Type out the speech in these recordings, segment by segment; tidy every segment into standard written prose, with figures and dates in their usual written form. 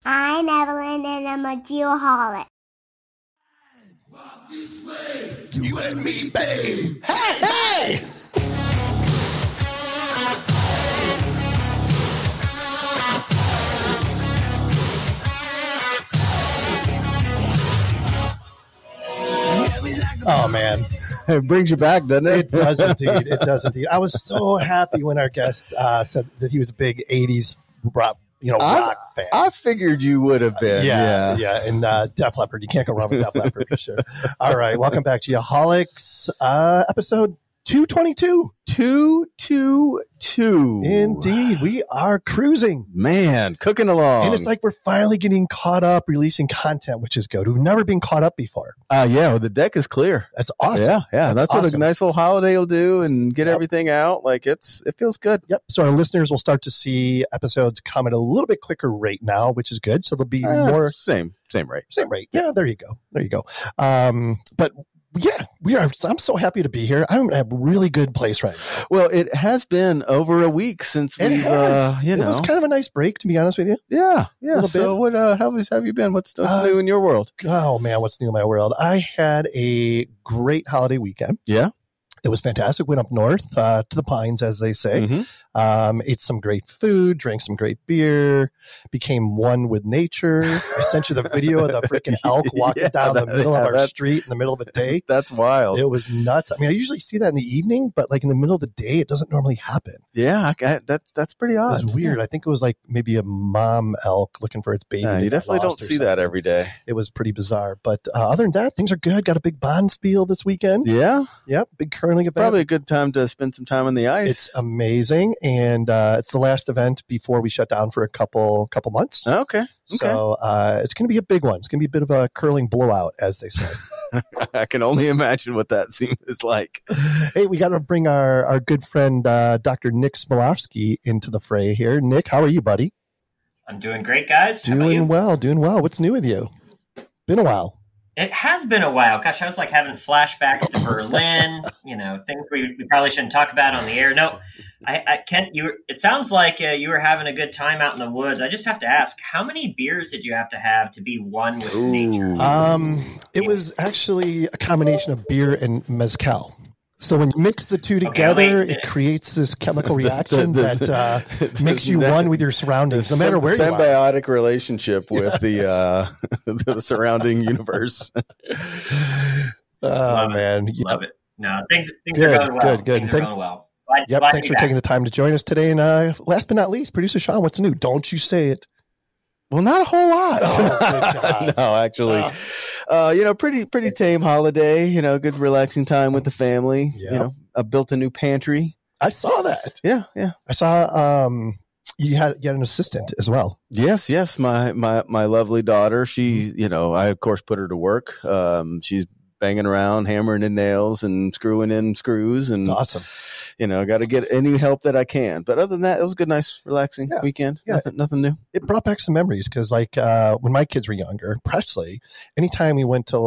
I'm Evelyn, and I'm a geoholic. Walk this way, you and me, babe. Hey, hey! Oh, man. It brings you back, doesn't it? It does indeed. It does indeed. I was so happy when our guest said that he was a big 80s rock fan. I figured you would have been. Yeah. And Def Leppard. You can't go wrong with Def Leppard for sure. All right. Welcome back to Geoholics, episode 222. 222. Indeed. We are cruising. Man, cooking along. And it's like we're finally getting caught up, releasing content, which is good. We've never been caught up before. Well, the deck is clear. That's awesome. Yeah. That's awesome. What a nice little holiday will do and get everything out. Like it feels good. Yep. So our listeners will start to see episodes come at a little bit quicker rate now, which is good. So there'll be more. Same rate. Same rate. Yeah, there you go. But yeah, we are. I'm so happy to be here. I'm in a really good place right now. Well, it has been over a week since we've, it was kind of a nice break, to be honest with you. Yeah. So what, how have you been? What's new in your world? Oh man, what's new in my world? I had a great holiday weekend. Yeah. It was fantastic. Went up north to the Pines, as they say. Mm-hmm. Ate some great food, drank some great beer, became one with nature. I sent you the video of the freaking elk walking down the middle of our street in the middle of the day. That's wild. It was nuts. I mean, I usually see that in the evening, but like in the middle of the day, it doesn't normally happen. Yeah, that's pretty odd. It was weird. I think it was like maybe a mom elk looking for its baby. Yeah, you definitely don't see that every day. It was pretty bizarre. But other than that, things are good. Got a big bonspiel this weekend. Yeah? Yep, big curling event. Probably a good time to spend some time on the ice. It's amazing. And it's the last event before we shut down for a couple months. Okay. So it's going to be a big one. It's going to be a bit of a curling blowout, as they say. I can only imagine what that scene is like. Hey, we got to bring our good friend, Dr. Nick Smolowski, into the fray here. Nick, how are you, buddy? I'm doing great, guys. Doing well. What's new with you? Been a while. It has been a while. Gosh, I was like having flashbacks to Berlin, things we probably shouldn't talk about on the air. No, I can't. It sounds like you were having a good time out in the woods. I just have to ask, how many beers did you have to be one with nature? It was actually a combination of beer and mezcal. So when you mix the two together, it creates this chemical reaction that makes you one with your surroundings, no matter where you are. Symbiotic relationship with the surrounding universe. Man. Love it. No, things are going well. Good. Things are going well. Thanks for taking the time to join us today. And last but not least, producer Sean, what's new? Don't you say it. Well, not a whole lot. Oh, no, actually. Pretty tame holiday, good relaxing time with the family. Yep. I built a new pantry. I saw that. Yeah. I saw you had an assistant as well. Yes. My lovely daughter, she, I of course put her to work. She's banging around, hammering in nails and screwing in screws, and that's awesome. Got to get any help that I can. But other than that, it was a good, nice, relaxing weekend. Yeah. Nothing new. It brought back some memories because, like, when my kids were younger, Presley, anytime we went to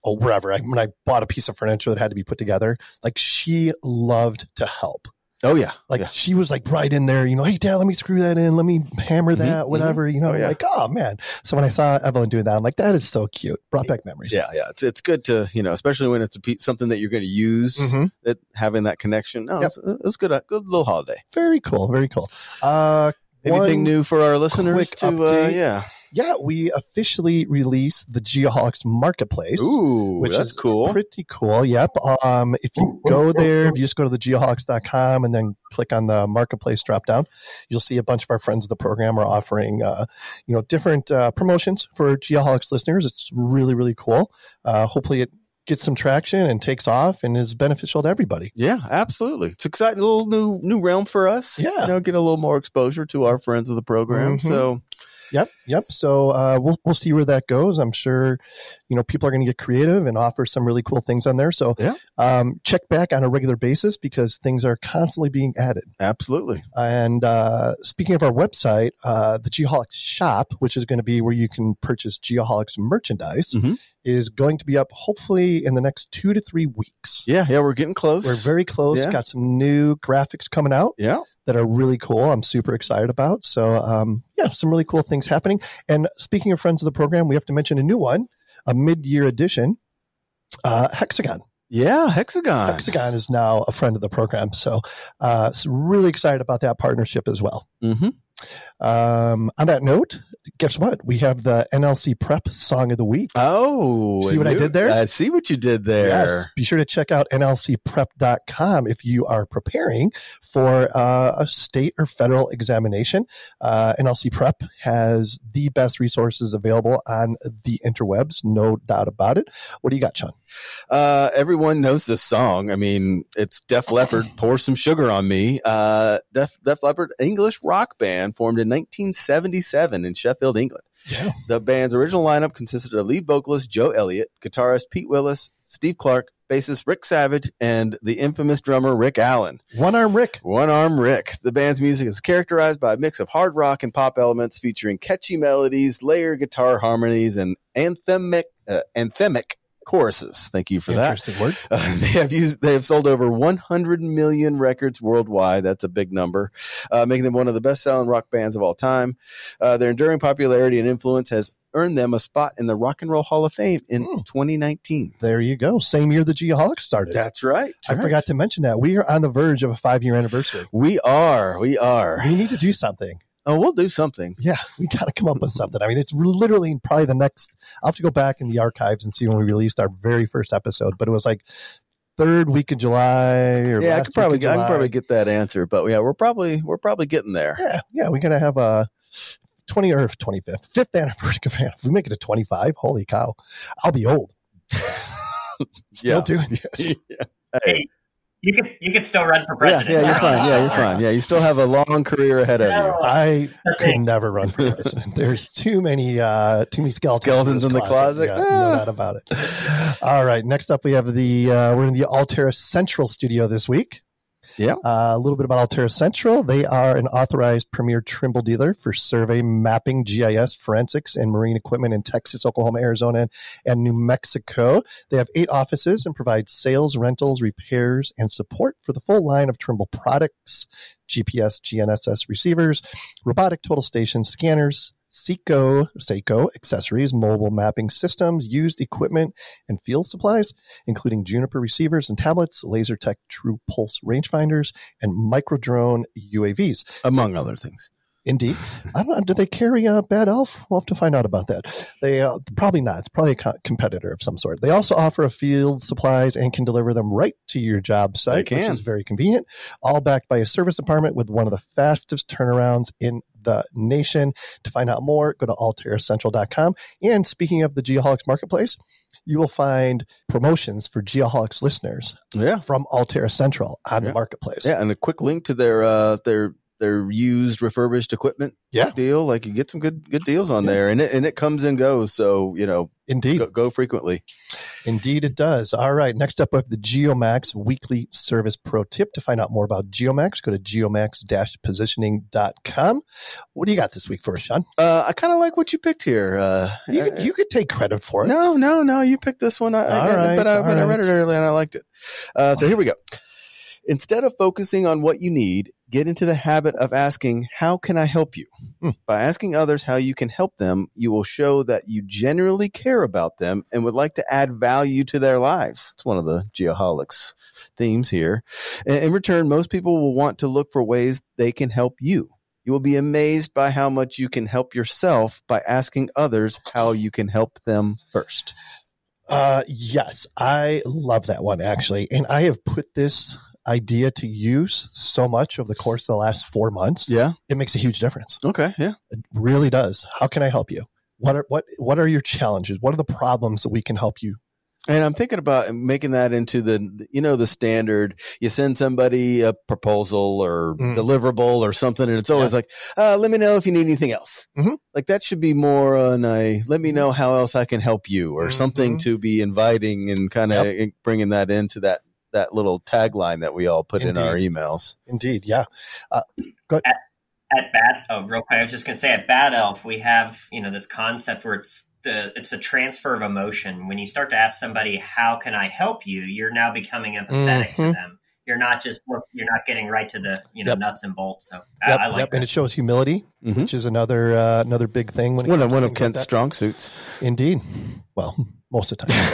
wherever, when I bought a piece of furniture that had to be put together, like, she loved to help. Oh, yeah. She was like right in there, hey, Dad, let me screw that in. Let me hammer that, whatever, like, oh, man. So when I saw Evelyn doing that, I'm like, that is so cute. Brought back memories. Yeah. It's good to, especially when it's something that you're going to use, having that connection. No, it was good. Good little holiday. Very cool. Anything new for our listeners Yeah, we officially released the Geoholics Marketplace. Ooh, which that's is cool. Pretty cool. Yep. If you go there, if you just go to thegeoholics.com and then click on the Marketplace drop down, you'll see a bunch of our friends of the program are offering, different promotions for Geoholics listeners. It's really, really cool. Hopefully it gets some traction and takes off and is beneficial to everybody. Yeah, absolutely. It's exciting, a little new realm for us. Yeah. Get a little more exposure to our friends of the program. So Yep. So we'll see where that goes. I'm sure, people are going to get creative and offer some really cool things on there. So check back on a regular basis because things are constantly being added. Absolutely. And speaking of our website, the Geoholics shop, which is going to be where you can purchase Geoholics merchandise, is going to be up hopefully in the next 2 to 3 weeks. Yeah, we're getting close. We're very close. Yeah. Got some new graphics coming out Yeah. that are really cool. I'm super excited about. So, some really cool things happening. And speaking of friends of the program, we have to mention a new one, a mid-year edition, Hexagon. Yeah, Hexagon. Hexagon is now a friend of the program. So, really excited about that partnership as well. Mm-hmm. On that note, guess what? We have the NLC Prep Song of the Week. Oh, See what I did there? I see what you did there. Yes. Be sure to check out nlcprep.com if you are preparing for a state or federal examination. NLC Prep has the best resources available on the interwebs, no doubt about it. What do you got, Sean? Everyone knows this song. I mean, it's Def Leppard, Pour Some Sugar on Me. Def Leppard, English rock band formed in 1977 in Sheffield, England. Yeah. The band's original lineup consisted of lead vocalist Joe Elliott, guitarist Pete Willis, Steve Clark, bassist Rick Savage, and the infamous drummer Rick Allen. One Arm Rick. The band's music is characterized by a mix of hard rock and pop elements featuring catchy melodies, layered guitar harmonies, and anthemic choruses. Thank you for that. Interesting word. They have sold over 100 million records worldwide. That's a big number, making them one of the best-selling rock bands of all time. Their enduring popularity and influence has earned them a spot in the Rock and Roll Hall of Fame in 2019. There you go. Same year the Geoholics started. That's right. I forgot to mention that. We are on the verge of a 5-year anniversary. We are. We need to do something. Oh, we'll do something. Yeah, we got to come up with something. I mean, it's literally probably the next. I'll have to go back in the archives and see when we released our very first episode, but it was like third week of July. I could probably get that answer, but yeah, we're probably getting there. Yeah, we're gonna have a 5th anniversary. If we make it to 25, holy cow, I'll be old. Still doing this. Yeah. Hey. You can still run for president. Yeah, you're fine. Yeah, you're fine. Yeah, you still have a long career ahead of you. I could never run for president. There's too many skeletons in the closet. Yeah, no doubt about it. All right, next up we have we're in the Altera Central studio this week. Yeah. A little bit about Altera Central. They are an authorized premier Trimble dealer for survey, mapping, GIS, forensics, and marine equipment in Texas, Oklahoma, Arizona, and New Mexico. They have 8 offices and provide sales, rentals, repairs, and support for the full line of Trimble products, GPS, GNSS receivers, robotic total station scanners, Seiko accessories, mobile mapping systems, used equipment, and field supplies, including Juniper receivers and tablets, LaserTech True Pulse rangefinders, and microdrone UAVs. Among other things. Indeed. I don't know. Do they carry a Bad Elf? We'll have to find out about that. They probably not. It's probably a competitor of some sort. They also offer field supplies and can deliver them right to your job site, which is very convenient. All backed by a service department with one of the fastest turnarounds in the nation. To find out more, go to alteracentral.com. And speaking of the Geoholics Marketplace, you will find promotions for Geoholics listeners from Altera Central on the Marketplace. Yeah, and a quick link to their used refurbished equipment deal. Like, you get some good deals on there, and it comes and goes. So, indeed, go frequently. Indeed, it does. All right. Next up, we have the GeoMax Weekly Service Pro Tip. To find out more about GeoMax, go to geomax-positioning.com. What do you got this week for us, Sean? I kind of like what you picked here. You could take credit for it. No. You picked this one. I read it earlier and I liked it. So here we go. Instead of focusing on what you need, get into the habit of asking, how can I help you? By asking others how you can help them, you will show that you genuinely care about them and would like to add value to their lives. It's one of the Geoholics themes here. In return, most people will want to look for ways they can help you. You will be amazed by how much you can help yourself by asking others how you can help them first. Yes, I love that one, actually. And I have put this idea to use so much over the course of the last 4 months. Yeah. It makes a huge difference. Okay. Yeah. It really does. How can I help you? What are your challenges? What are the problems that we can help you? And I'm thinking about making that into the standard. You send somebody a proposal or deliverable or something, and it's always like, let me know if you need anything else. Mm-hmm. Like, that should be more on let me know how else I can help you, or something to be inviting and kind of bringing that into that little tagline that we all put in our emails. Indeed. Yeah. Go ahead. Real quick, I was just going to say, at Bad Elf, we have, this concept where it's it's a transfer of emotion. When you start to ask somebody, how can I help you? You're now becoming empathetic to them. You're not getting right to the nuts and bolts. So I like that. And it shows humility, which is another big thing. One of Kent's strong suits. Indeed. Well, most of the time.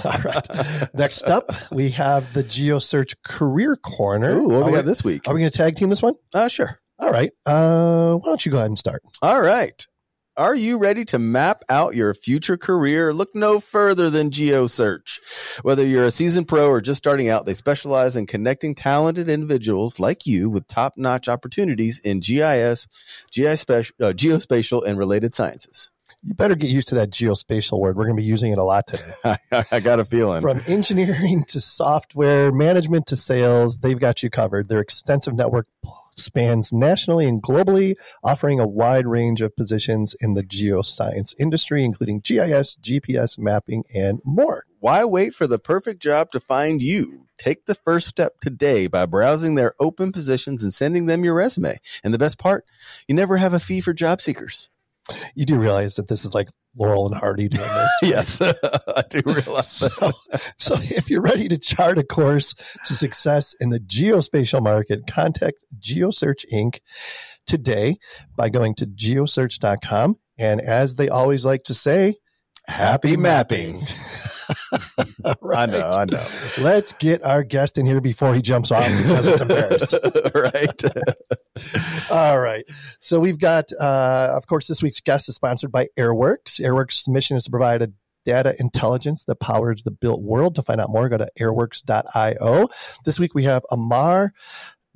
All right. Next up, we have the GeoSearch Career Corner. Ooh, what do we got this week? Are we going to tag team this one? Sure. All right. Why don't you go ahead and start? All right. Are you ready to map out your future career? Look no further than GeoSearch. Whether you're a seasoned pro or just starting out, they specialize in connecting talented individuals like you with top-notch opportunities in GIS, geospatial, and related sciences. You better get used to that geospatial word. We're going to be using it a lot today. I got a feeling. From engineering to software, management to sales, they've got you covered. Their extensive network spans nationally and globally, offering a wide range of positions in the geoscience industry, including GIS, GPS, mapping, and more. Why wait for the perfect job to find you? Take the first step today by browsing their open positions and sending them your resume. And the best part, you never have a fee for job seekers. You do realize that this is like Laurel and Hardy doing this. Right? Yes, I do realize so if you're ready to chart a course to success in the geospatial market, contact GeoSearch Inc. today by going to geosearch.com. And as they always like to say, happy mapping. Right. I know. Let's get our guest in here before he jumps off because it's embarrassed. Right. All right. So we've got, of course, this week's guest is sponsored by Airworks. Airworks' mission is to provide a data intelligence that powers the built world. To find out more, go to airworks.io. This week we have Amar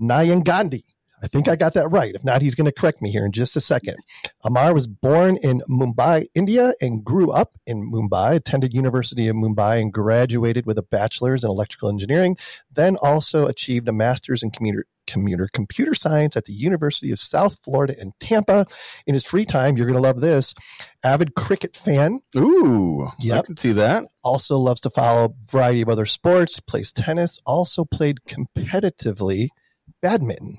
Nayegandhi. I think I got that right. If not, he's going to correct me here in just a second. Amar was born in Mumbai, India, and grew up in Mumbai, attended University of Mumbai, and graduated with a bachelor's in electrical engineering, then also achieved a master's in computer science at the University of South Florida in Tampa. In his free time, you're going to love this, avid cricket fan. Ooh, yep. I can see that. Also loves to follow a variety of other sports, plays tennis, also played competitively badminton.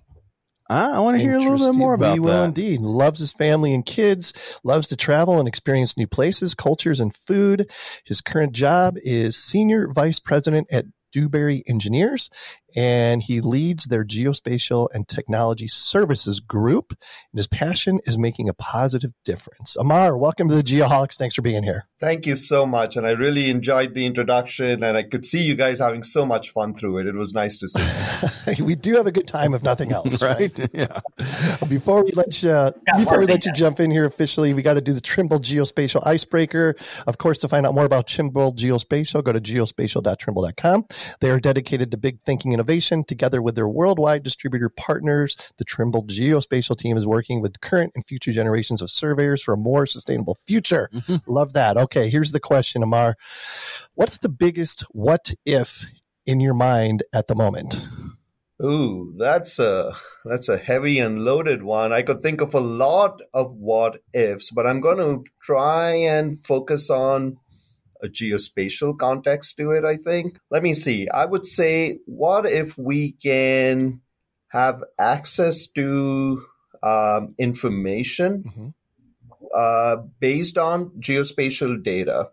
I want to hear a little bit more about that. We will indeed. Loves his family and kids, loves to travel and experience new places, cultures, and food. His current job is Senior Vice President at Dewberry Engineers, and he leads their geospatial and technology services group. And his passion is making a positive difference. Amar, welcome to the Geoholics. Thanks for being here. Thank you so much. And I really enjoyed the introduction, and I could see you guys having so much fun through it. It was nice to see. We do have a good time, if nothing else. Right? Yeah. Before we let you jump in here officially, we got to do the Trimble Geospatial Icebreaker. Of course, to find out more about Trimble Geospatial, go to geospatial.trimble.com. They are dedicated to big thinking innovation. Together with their worldwide distributor partners, the Trimble Geospatial team is working with current and future generations of surveyors for a more sustainable future. Mm-hmm. Love that. Okay, here's the question, Amar. What's the biggest what if in your mind at the moment? Ooh, that's a heavy and loaded one. I could think of a lot of what ifs, but I'm going to try and focus on a geospatial context to it, I think. Let me see. I would say, what if we can have access to information based on geospatial data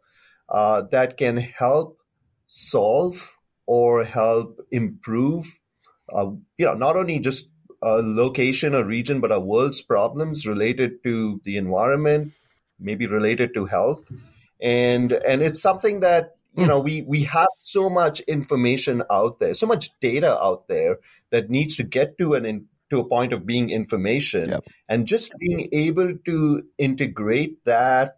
that can help solve or help improve, not only just a location or region, but a world's problems related to the environment, maybe related to health. And it's something that, we have so much information out there, so much data out there that needs to get to a point of being information. Yep. And just being able to integrate that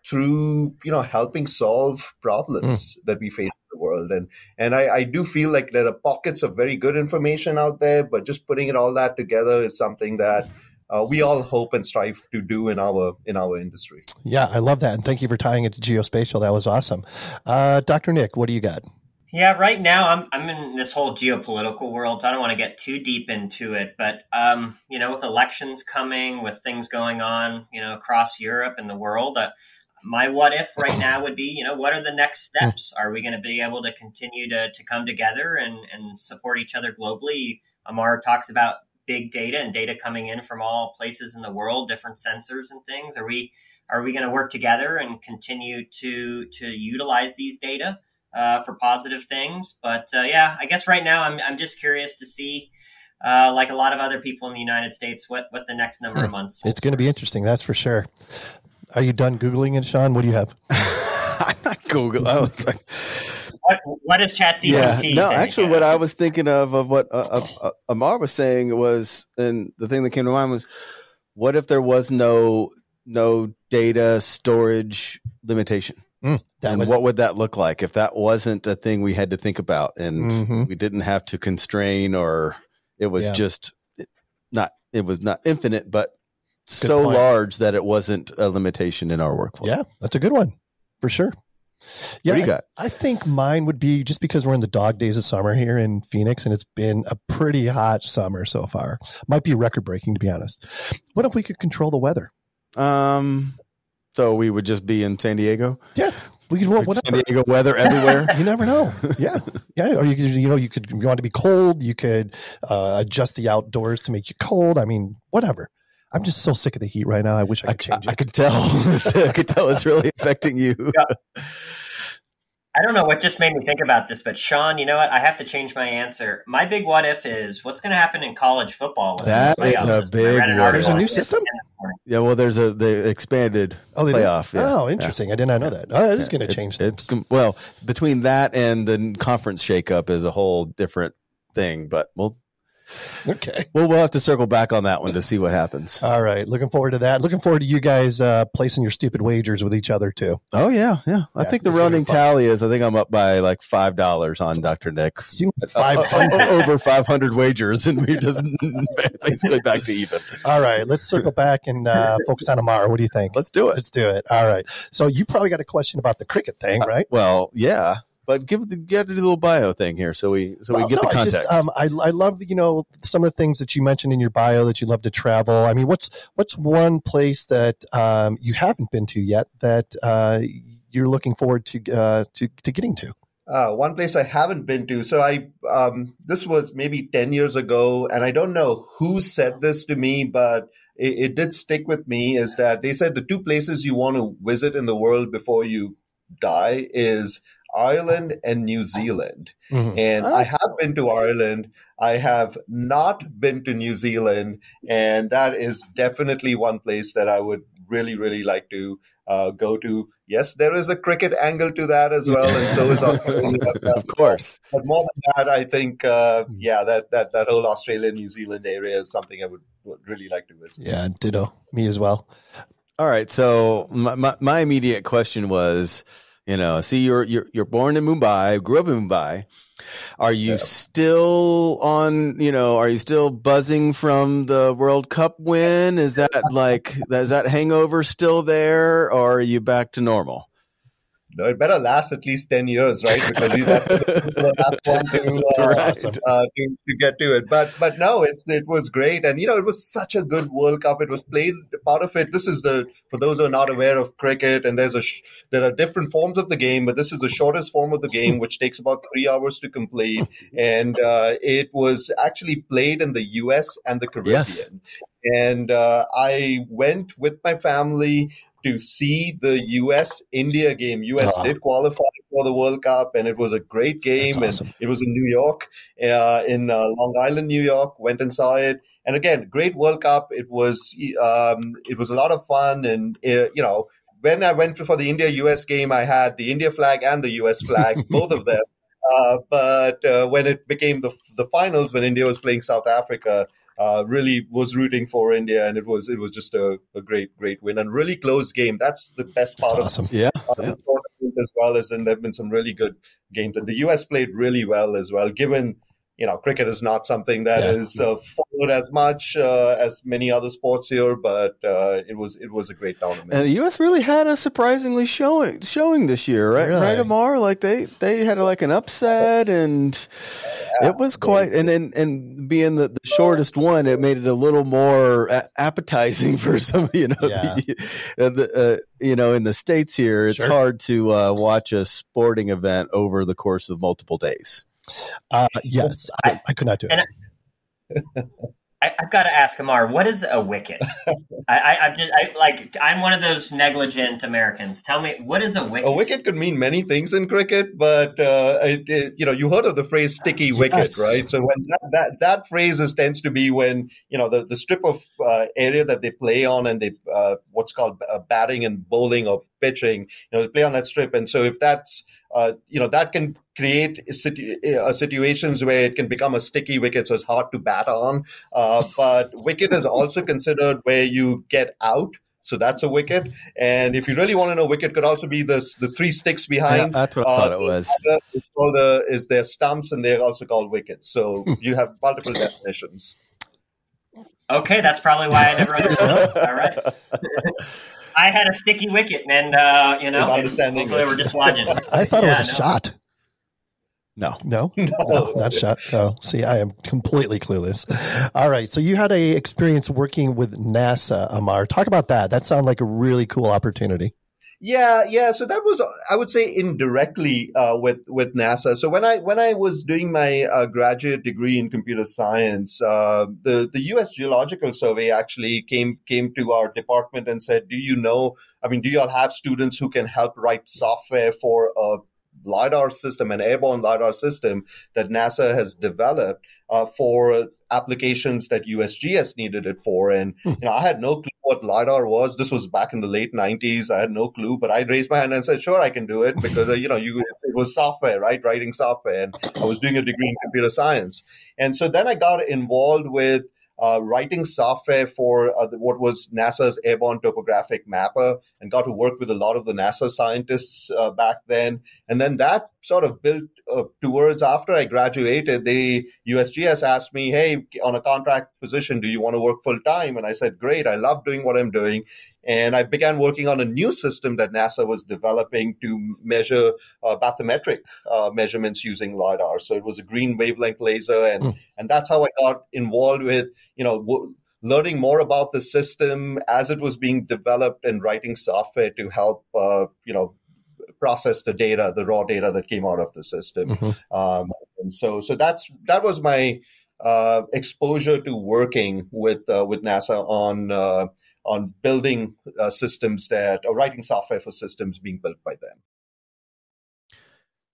through, helping solve problems that we face in the world. And I do feel like there are pockets of very good information out there, but just putting all that together is something that we all hope and strive to do in our industry. Yeah, I love that. And thank you for tying it to geospatial. That was awesome. Dr. Nick, what do you got? Yeah, right now I'm in this whole geopolitical world, so I don't want to get too deep into it. But, with elections coming, with things going on, across Europe and the world, my what if right now would be, what are the next steps? Are we going to be able to continue to come together and support each other globally? Amar talks about big data and data coming in from all places in the world, different sensors and things. Are we are we going to work together and continue to utilize these data for positive things? But I guess right now I'm just curious to see, like a lot of other people in the United States, what the next number of months. It's going to be interesting, that's for sure. Are you done Googling it, Sean? What do you have? I'm not Googling. I was like, what is ChatGPT? No, actually, what I was thinking of what Amar was saying was, and the thing that came to mind was, what if there was no data storage limitation? And what would that look like if that wasn't a thing we had to think about, and we didn't have to constrain, or it was just not infinite, but so large that it wasn't a limitation in our workflow. Yeah, that's a good one for sure. Yeah, what do you got? I think mine would be, just because we're in the dog days of summer here in Phoenix, and it's been a pretty hot summer so far. Might be record breaking, to be honest. What if we could control the weather? So we would just be in San Diego? Yeah. We could whatever. San Diego weather everywhere. You never know. Yeah. Or you want to be cold. You could adjust the outdoors to make you cold. I mean, whatever. I'm just so sick of the heat right now. I wish I could change it. I could tell. I could tell it's really affecting you. Yeah. I don't know what just made me think about this, but Sean, you know what? I have to change my answer. My big what if is, what's going to happen in college football? That is a big what. There's a new system? Yeah, well, there's the expanded playoff. Yeah. Oh, interesting. I did not know that. Oh, it is going to change things. Well, between that and the conference shakeup is a whole different thing, but we'll have to circle back on that one to see what happens. All right. Looking forward to that. Looking forward to you guys placing your stupid wagers with each other too. Oh yeah. I think the running tally is, I think I'm up by like $5 on Dr. Nick. 500 over 500 wagers, and we're just basically back to even. All right. Let's circle back and focus on Amar. What do you think? Let's do it. All right. So you probably got a question about the cricket thing, right? Well, yeah. But you got to do a little bio thing here, so we get the context. I love some of the things that you mentioned in your bio that you love to travel. I mean, what's one place that you haven't been to yet that you're looking forward to getting to? One place I haven't been to. So this was maybe 10 years ago, and I don't know who said this to me, but it did stick with me. Is that they said the two places you want to visit in the world before you die is Ireland and New Zealand. And I have been to Ireland. I have not been to New Zealand. And that is definitely one place that I would really, really like to go to. Yes, there is a cricket angle to that as well. And so is Australia. Of course. But more than that, I think, that whole Australia, New Zealand area is something I would really like to visit. Yeah, ditto. Me as well. All right. So my immediate question was, you're born in Mumbai, grew up in Mumbai. Are you still are you still buzzing from the World Cup win? Is that hangover still there, or are you back to normal? No, it better last at least 10 years, right? Because you have to get to it. But no, it was great. And, it was such a good World Cup. It was played, part of it. This is for those who are not aware of cricket, and there are different forms of the game, but this is the shortest form of the game, which takes about 3 hours to complete. And it was actually played in the US and the Caribbean. Yes. And I went with my family to see the US-India game. US did qualify for the World Cup, and it was a great game. Awesome. And it was in New York, in Long Island, New York. Went and saw it. And again, great World Cup. It was a lot of fun. And, when I went for the India-US game, I had the India flag and the US flag, both of them. But when it became the finals, when India was playing South Africa, really was rooting for India, and it was just a great win and really close game. That's the best part of this tournament as well, as and there have been some really good games. And the US played really well as well, given cricket is not something that is followed as much as many other sports here, but it was a great tournament. And the U.S. really had a surprisingly showing this year, right? Really? Right, Amar? Like they had an upset, and it was quite. And being the shortest one, it made it a little more appetizing for some. In the States here, it's hard to watch a sporting event over the course of multiple days. Yes, I could not do it. I've got to ask Amar, what is a wicket? I'm one of those negligent Americans. Tell me, what is a wicket? A wicket could mean many things in cricket, but you heard of the phrase "sticky wicket," right? So when that phrase tends to be when the strip of area that they play on, and they what's called batting and bowling or pitching, they play on that strip, and so if that's that can create situations where it can become a sticky wicket, so it's hard to bat on. But wicket is also considered where you get out. So that's a wicket. And if you really want to know, wicket could also be the three sticks behind. Yeah, that's what I thought it was. It's called is their stumps, and they're also called wickets. So you have multiple definitions. Okay, that's probably why I never understood. All right. I had a sticky wicket, and hopefully we're just watching. I thought it was a shot. No, not shot. No. See, I am completely clueless. All right. So you had a experience working with NASA, Amar. Talk about that. That sounded like a really cool opportunity. Yeah. So that was, I would say, indirectly with NASA. So when I was doing my graduate degree in computer science, the U.S. Geological Survey actually came to our department and said, do you all have students who can help write software for a LiDAR system, an airborne LiDAR system that NASA has developed for applications that USGS needed it for? And I had no clue what LiDAR was. This was back in the late 90s. I had no clue, but I raised my hand and said, sure, I can do it, because it was software, right? Writing software, and I was doing a degree in computer science. And so then I got involved with writing software for what was NASA's Airborne Topographic Mapper, and got to work with a lot of the NASA scientists back then. And then that sort of built towards, after I graduated, the USGS asked me, hey, on a contract position, do you want to work full time? And I said, great, I love doing what I'm doing. And I began working on a new system that NASA was developing to measure bathymetric measurements using LiDAR. So it was a green wavelength laser. And that's how I got involved with, learning more about the system as it was being developed, and writing software to help, process the data, the raw data that came out of the system. And so that was my exposure to working with NASA on building systems or writing software for systems being built by them.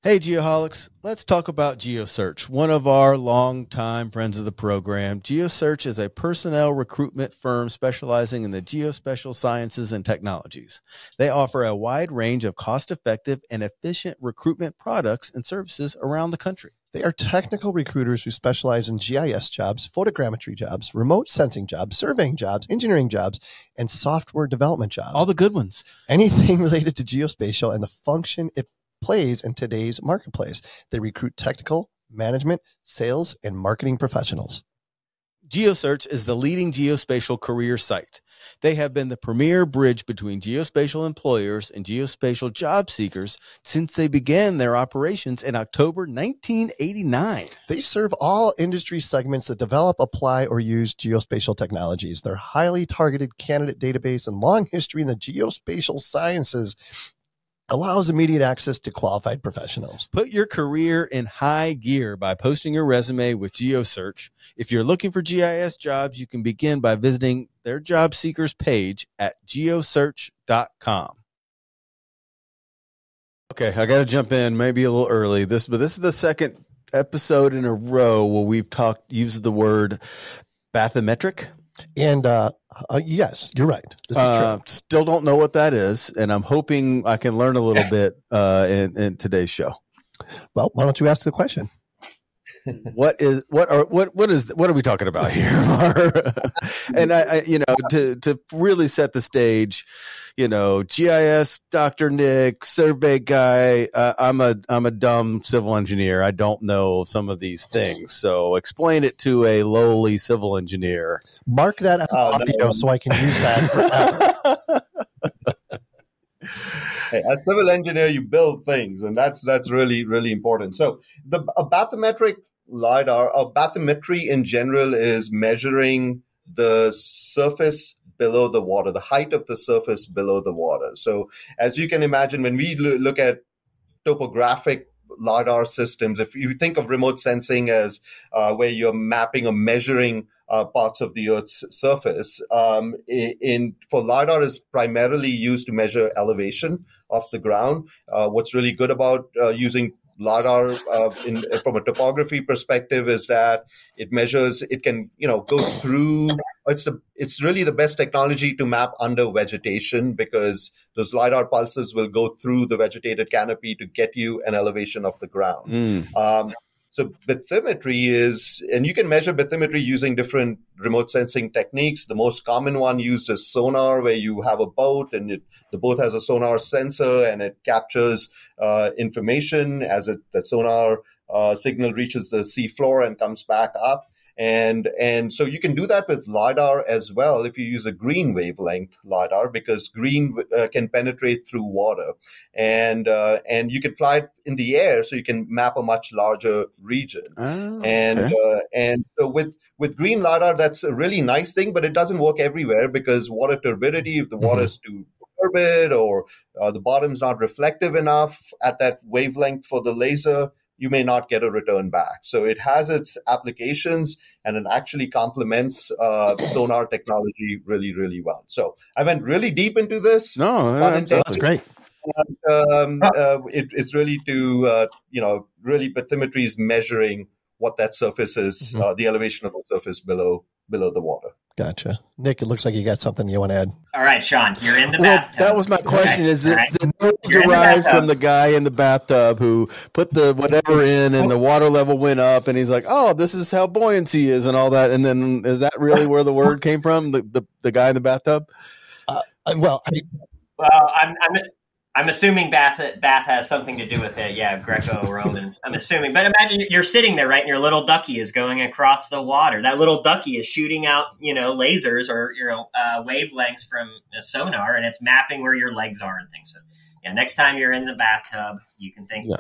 Hey, Geoholics, let's talk about GeoSearch, one of our longtime friends of the program. GeoSearch is a personnel recruitment firm specializing in the geospatial sciences and technologies. They offer a wide range of cost-effective and efficient recruitment products and services around the country. They are technical recruiters who specialize in GIS jobs, photogrammetry jobs, remote sensing jobs, surveying jobs, engineering jobs, and software development jobs. All the good ones. Anything related to geospatial and the function it plays in today's marketplace. They recruit technical, management, sales, and marketing professionals. GeoSearch is the leading geospatial career site. They have been the premier bridge between geospatial employers and geospatial job seekers since they began their operations in October 1989. They serve all industry segments that develop, apply, or use geospatial technologies. Their highly targeted candidate database and long history in the geospatial sciences allows immediate access to qualified professionals. Put your career in high gear by posting your resume with GeoSearch. If you're looking for GIS jobs, you can begin by visiting their job seekers page at geosearch.com. Okay, I got to jump in maybe a little early. But this is the second episode in a row where we've used the word bathymetric. And yes, you're right. This is true. Still don't know what that is, and I'm hoping I can learn a little bit in today's show. Well, why don't you ask the question? What are we talking about here? And I to really set the stage, GIS, Dr. Nick, survey guy. I'm a dumb civil engineer. I don't know some of these things. So explain it to a lowly civil engineer. Mark that as audio so I can use that forever. Hey, as a civil engineer, you build things, and that's really, really important. So a bathymetric LiDAR, or bathymetry in general, is measuring the surface below the water, the height of the surface below the water. So as you can imagine, when we look at topographic LiDAR systems, if you think of remote sensing as where you're mapping or measuring parts of the Earth's surface. For LiDAR is primarily used to measure elevation of the ground. What's really good about using LiDAR from a topography perspective is that it can go through. It's really the best technology to map under vegetation, because those LiDAR pulses will go through the vegetated canopy to get you an elevation of the ground. So bathymetry and you can measure bathymetry using different remote sensing techniques. The most common one used is sonar, where you have a boat and the boat has a sonar sensor and it captures information as that sonar signal reaches the sea floor and comes back up. And so you can do that with LiDAR as well if you use a green wavelength LiDAR, because green can penetrate through water. And you can fly it in the air, so you can map a much larger region. And so with green LiDAR, that's a really nice thing, but it doesn't work everywhere, because water turbidity, if the water is too turbid or the bottom's not reflective enough at that wavelength for the laser, you may not get a return back. So it has its applications, and it actually complements sonar technology really, really well. So I went really deep into this. That's great. It's really to, really bathymetry is measuring what that surface is, the elevation of the surface below the water. Gotcha. Nick, it looks like you got something you want to add. All right, Sean, you're in the bathtub. That was my question. Okay. Is it derived from the guy in the bathtub who put the whatever in and the water level went up and he's like, oh, this is how buoyancy is and all that? And then is that really where the word came from, the guy in the bathtub? I'm assuming bath has something to do with it. Yeah, Greco-Roman. I'm assuming. But imagine you're sitting there, right, and your little ducky is going across the water. That little ducky is shooting out, lasers or, wavelengths from a sonar, and it's mapping where your legs are and things. So, yeah, next time you're in the bathtub, you can think,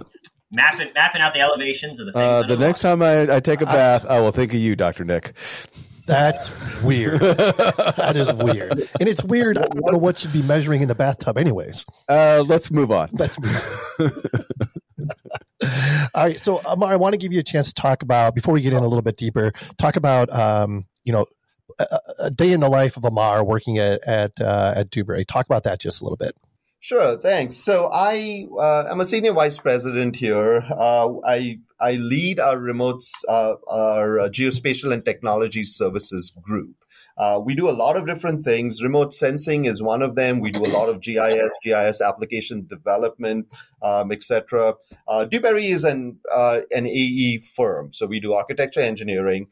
mapping out the elevations of the things. The next time I take a bath, I will think of you, Dr. Nick. That's weird. That is weird. And it's weird. I don't know what you'd be measuring in the bathtub anyways. Let's move on. All right. So, Amar, I want to give you a chance to talk about, before we get in a little bit deeper, talk about, a day in the life of Amar working at Dewberry. Talk about that just a little bit. Sure, thanks. So I'm a senior vice president here. I lead our our geospatial and technology services group. We do a lot of different things. Remote sensing is one of them. We do a lot of GIS application development, etc. Dewberry is an AE firm, so we do architecture engineering.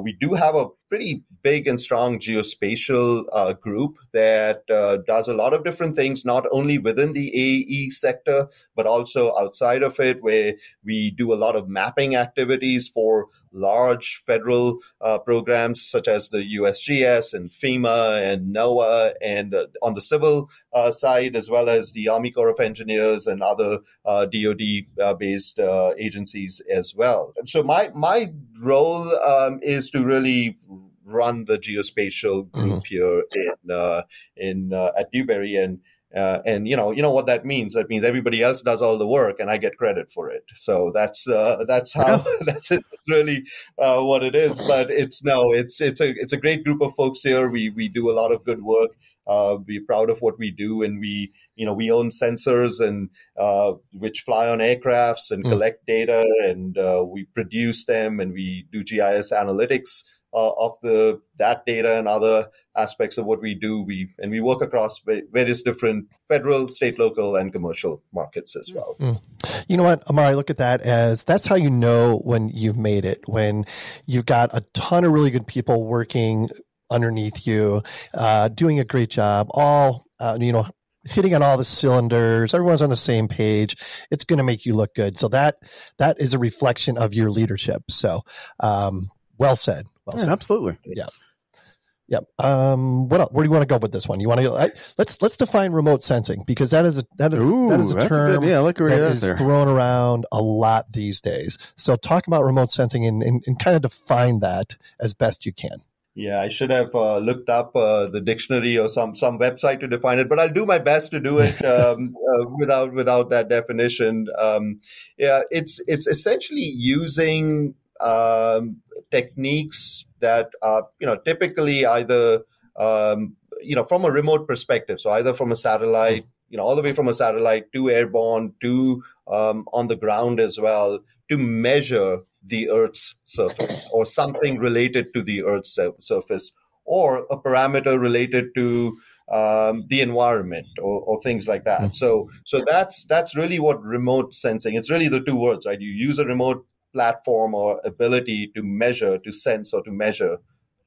We do have a pretty big and strong geospatial group that does a lot of different things, not only within the AE sector, but also outside of it, where we do a lot of mapping activities for large federal programs such as the USGS and FEMA and NOAA, and on the civil side, as well as the Army Corps of Engineers and other DoD-based agencies as well. So my role is to really run the geospatial group here at Dewberry, and you know what that means. That means everybody else does all the work, and I get credit for it. So that's how that's it. Really, what it is. But it's a great group of folks here. We do a lot of good work. We're proud of what we do, and we own sensors and which fly on aircrafts and collect data, and we produce them, and we do GIS analytics of that data and other aspects of what we do. We work across various different federal, state, local, and commercial markets as well. You know what, Amar, I look at that as that's how you know when you've made it, when you've got a ton of really good people working underneath you, doing a great job, all, hitting on all the cylinders, everyone's on the same page. It's going to make you look good. So that is a reflection of your leadership. So, well said. Well said. Absolutely. Yeah. Yep. What else? Where do you want to go with this one? You want to let's define remote sensing, because that is a term that is thrown around a lot these days. So talk about remote sensing and kind of define that as best you can. Yeah, I should have looked up the dictionary or some website to define it, but I'll do my best to do it without that definition. It's essentially using techniques that typically either from a remote perspective, so either from a satellite, all the way from a satellite to airborne to on the ground as well, to measure the Earth's surface or something related to the Earth's surface, or a parameter related to the environment or things like that. So that's really what remote sensing. It's really the two words, right? You use a remote platform or ability to measure, to sense, or to measure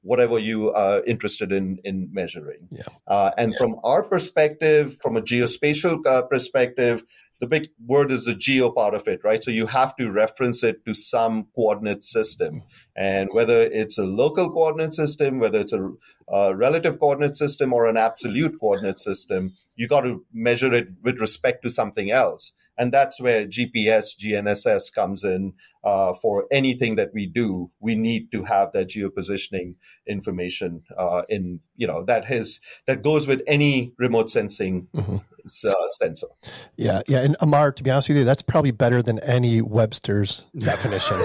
whatever you are interested in measuring. And from our perspective, from a geospatial perspective, the big word is the geo part of it, right? So you have to reference it to some coordinate system. And whether it's a local coordinate system, whether it's a relative coordinate system or an absolute coordinate system, you got to measure it with respect to something else. And that's where GPS, GNSS comes in. For anything that we do, we need to have that geopositioning information that goes with any remote sensing sensor. Yeah. And Amar, to be honest with you, that's probably better than any Webster's definition.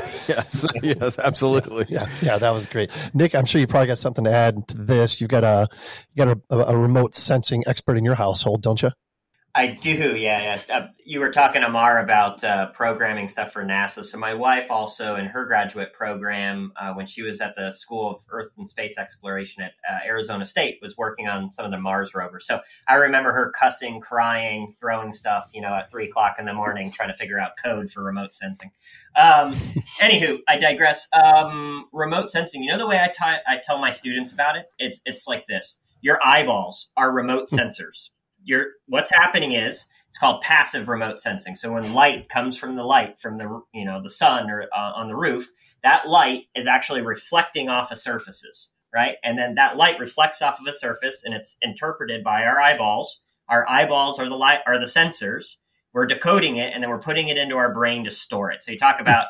Yes, absolutely. Yeah, that was great. Nick, I'm sure you probably got something to add to this. You got a remote sensing expert in your household, don't you? I do, yeah. You were talking, Amar, about programming stuff for NASA. So my wife also, in her graduate program, when she was at the School of Earth and Space Exploration at Arizona State, was working on some of the Mars rovers. So I remember her cussing, crying, throwing stuff, at 3 o'clock in the morning, trying to figure out code for remote sensing. Anywho, I digress. Remote sensing, the way I tell my students about it? It's like this. Your eyeballs are remote sensors. What's happening is it's called passive remote sensing. So when light comes from the sun or on the roof, that light is actually reflecting off of surfaces, right? And then that light reflects off of a surface and it's interpreted by our eyeballs. Our eyeballs are the sensors. We're decoding it and then we're putting it into our brain to store it. So you talk about,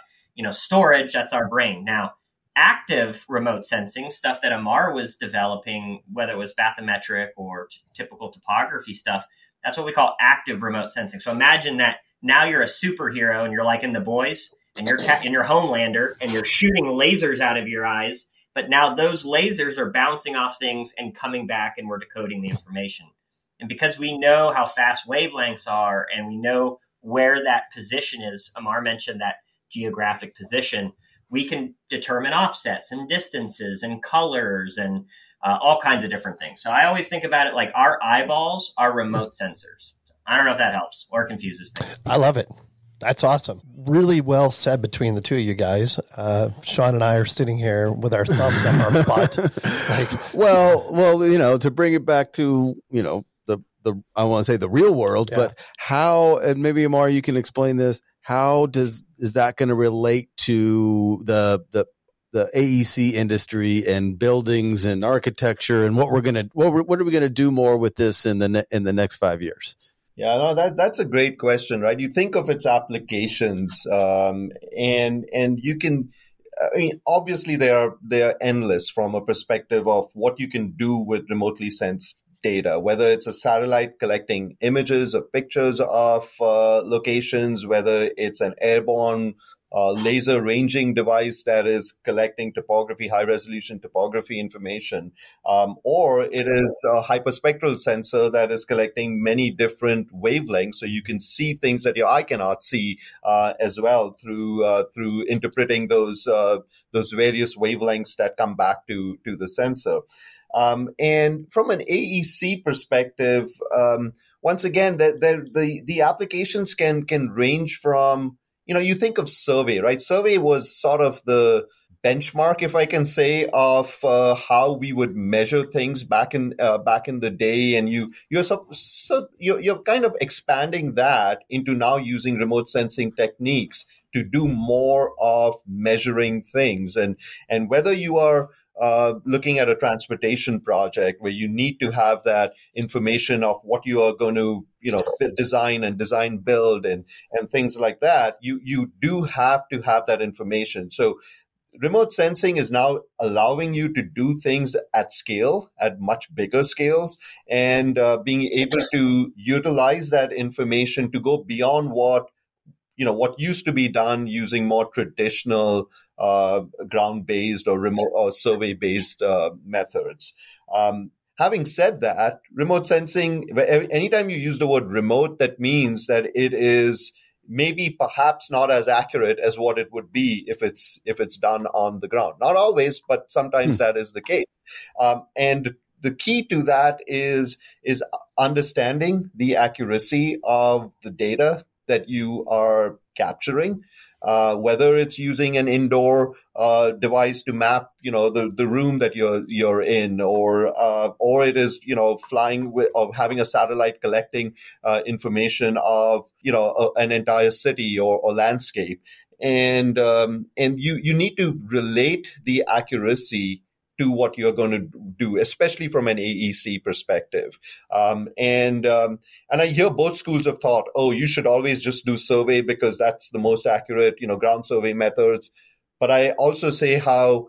storage, that's our brain. Now, active remote sensing, stuff that Amar was developing, whether it was bathymetric or typical topography stuff, that's what we call active remote sensing. So imagine that now you're a superhero and you're like in The Boys and you're in your Homelander and you're shooting lasers out of your eyes, but now those lasers are bouncing off things and coming back and we're decoding the information. And because we know how fast wavelengths are and we know where that position is, Amar mentioned that geographic position, we can determine offsets and distances and colors and all kinds of different things. So I always think about it like our eyeballs are remote sensors. I don't know if that helps or confuses things. I love it. That's awesome. Really well said between the two of you guys. Sean and I are sitting here with our thumbs up our butt. Well, to bring it back to, the I want to say the real world, but how, and maybe Amar, you can explain this. How is that going to relate to the AEC industry and buildings and architecture and what are we going to do more with this in the next 5 years? Yeah, no, that's a great question, right? You think of its applications, and you can. Obviously, they are endless from a perspective of what you can do with remotely sensed data, whether it's a satellite collecting images or pictures of locations, whether it's an airborne laser ranging device that is collecting high resolution topography information, or it is a hyperspectral sensor that is collecting many different wavelengths, so you can see things that your eye cannot see as well through interpreting those various wavelengths that come back to the sensor. And from an AEC perspective, once again, the applications can range from, you think of survey, right? Survey was sort of the benchmark, if I can say, of how we would measure things back in the day, and you're kind of expanding that into now using remote sensing techniques to do more of measuring things, and whether you are looking at a transportation project where you need to have that information of what you are going to, design build and things like that, you do have to have that information. So remote sensing is now allowing you to do things at scale, at much bigger scales, and being able to utilize that information to go beyond what used to be done using more traditional ground-based or remote or survey-based methods. Having said that, remote sensing, anytime you use the word remote, that means that it is maybe perhaps not as accurate as what it would be if it's done on the ground. Not always, but sometimes that is the case. And the key to that is understanding the accuracy of the data that you are capturing. Whether it's using an indoor device to map, the room that you're in, or it is, flying with, or having a satellite collecting information of, an entire city or landscape, and you need to relate the accuracy to what you're going to do, especially from an AEC perspective. And I hear both schools of thought, you should always just do survey because that's the most accurate, ground survey methods. But I also say how,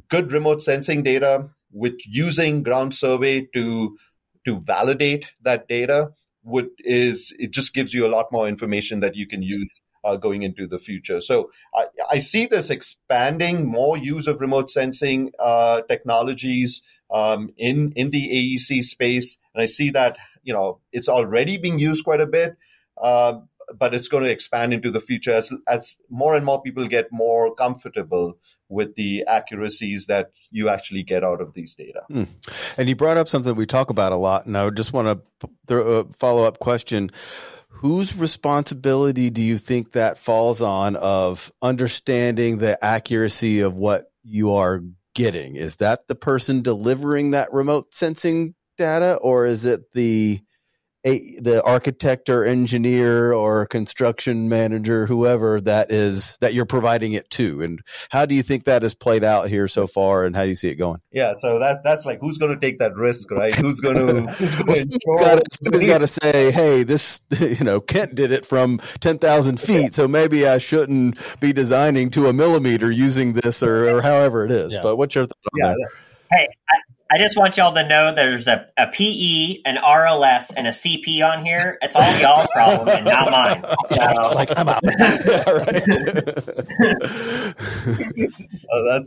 good remote sensing data with using ground survey to validate that data it just gives you a lot more information that you can use going into the future. So I see this expanding, more use of remote sensing technologies in the AEC space. And I see that, it's already being used quite a bit, but it's going to expand into the future as more and more people get more comfortable with the accuracies that you actually get out of these data. And you brought up something we talk about a lot, and I would just want to throw a follow-up question. Whose responsibility do you think that falls on of understanding the accuracy of what you are getting? Is that the person delivering that remote sensing data, or is it the architect or engineer or construction manager, whoever that is, that you're providing it to? And how do you think that has played out here so far, and how do you see it going? Yeah, so that's like, who's going to take that risk, right? Who's going to somebody's got to say, hey, this, Kent did it from 10,000 feet, so maybe I shouldn't be designing to a millimeter using this or however it is. Yeah. But what's your thought on that? Hey, I just want y'all to know there's a PE, an RLS, and a CP on here. It's all y'all's problem and not mine. So. Like, I'm out. Yeah, right.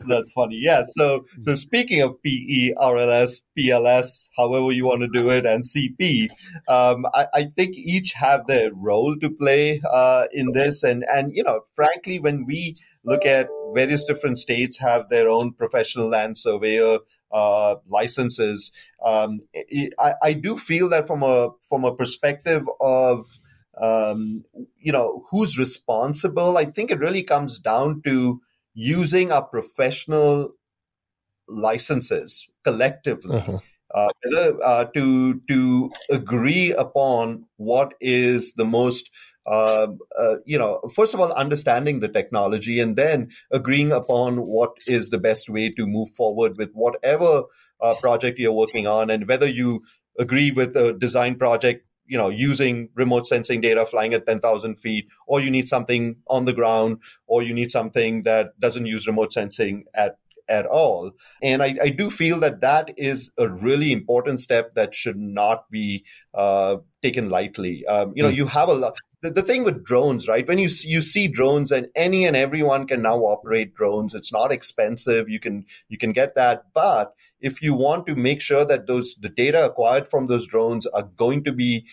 That's funny. Yeah. So speaking of PE, RLS, PLS, however you want to do it, and CP, I think each have their role to play in this. And frankly, when we look at various different states have their own professional land surveyor licenses, I do feel that from a perspective of who's responsible, I think it really comes down to using our professional licenses collectively. To agree upon what is the most first of all, understanding the technology, and then agreeing upon what is the best way to move forward with whatever project you're working on, and whether you agree with a design project, using remote sensing data flying at 10,000 feet, or you need something on the ground, or you need something that doesn't use remote sensing at all. And I do feel that is a really important step that should not be taken lightly. You have a lot. The thing with drones, right? When you see drones, and any and everyone can now operate drones. It's not expensive. You can get that. But if you want to make sure that the data acquired from those drones are going to be